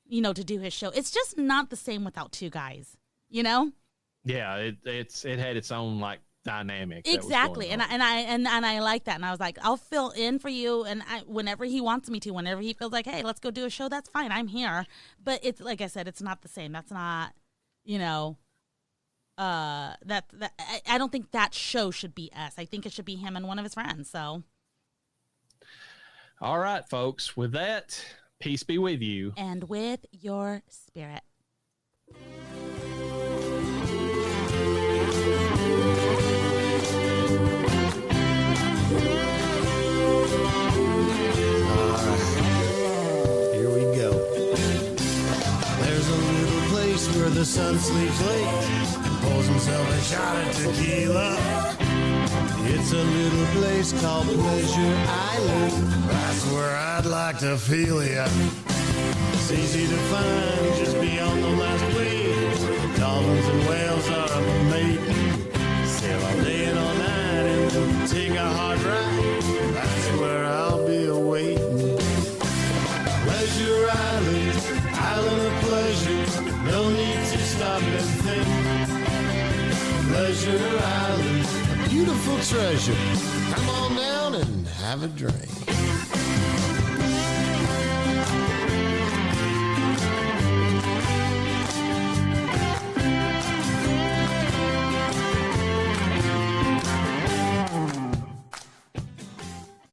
to do his show. It's just not the same without two guys, Yeah, it had its own dynamic. Exactly. And I like that. And I was like, I'll fill in for you. And whenever he wants me to, whenever he feels like, hey, let's go do a show, that's fine. I'm here. But it's, like I said, it's not the same. That's not, I don't think that show should be us. I think it should be him and one of his friends. So. All right, folks. With that, peace be with you. And with your spirit. Where the sun sleeps late and pulls himself a shot of tequila. It's a little place called Pleasure Island. That's where I'd like to feel ya. It's easy to find just beyond the last wave. Dolphins and whales are mating. Sail all day and all night and take a hard ride. That's where I'll be awaiting. Pleasure Island, island of pleasure. No need to stop and think. Pleasure Island, a beautiful treasure. Come on down and have a drink.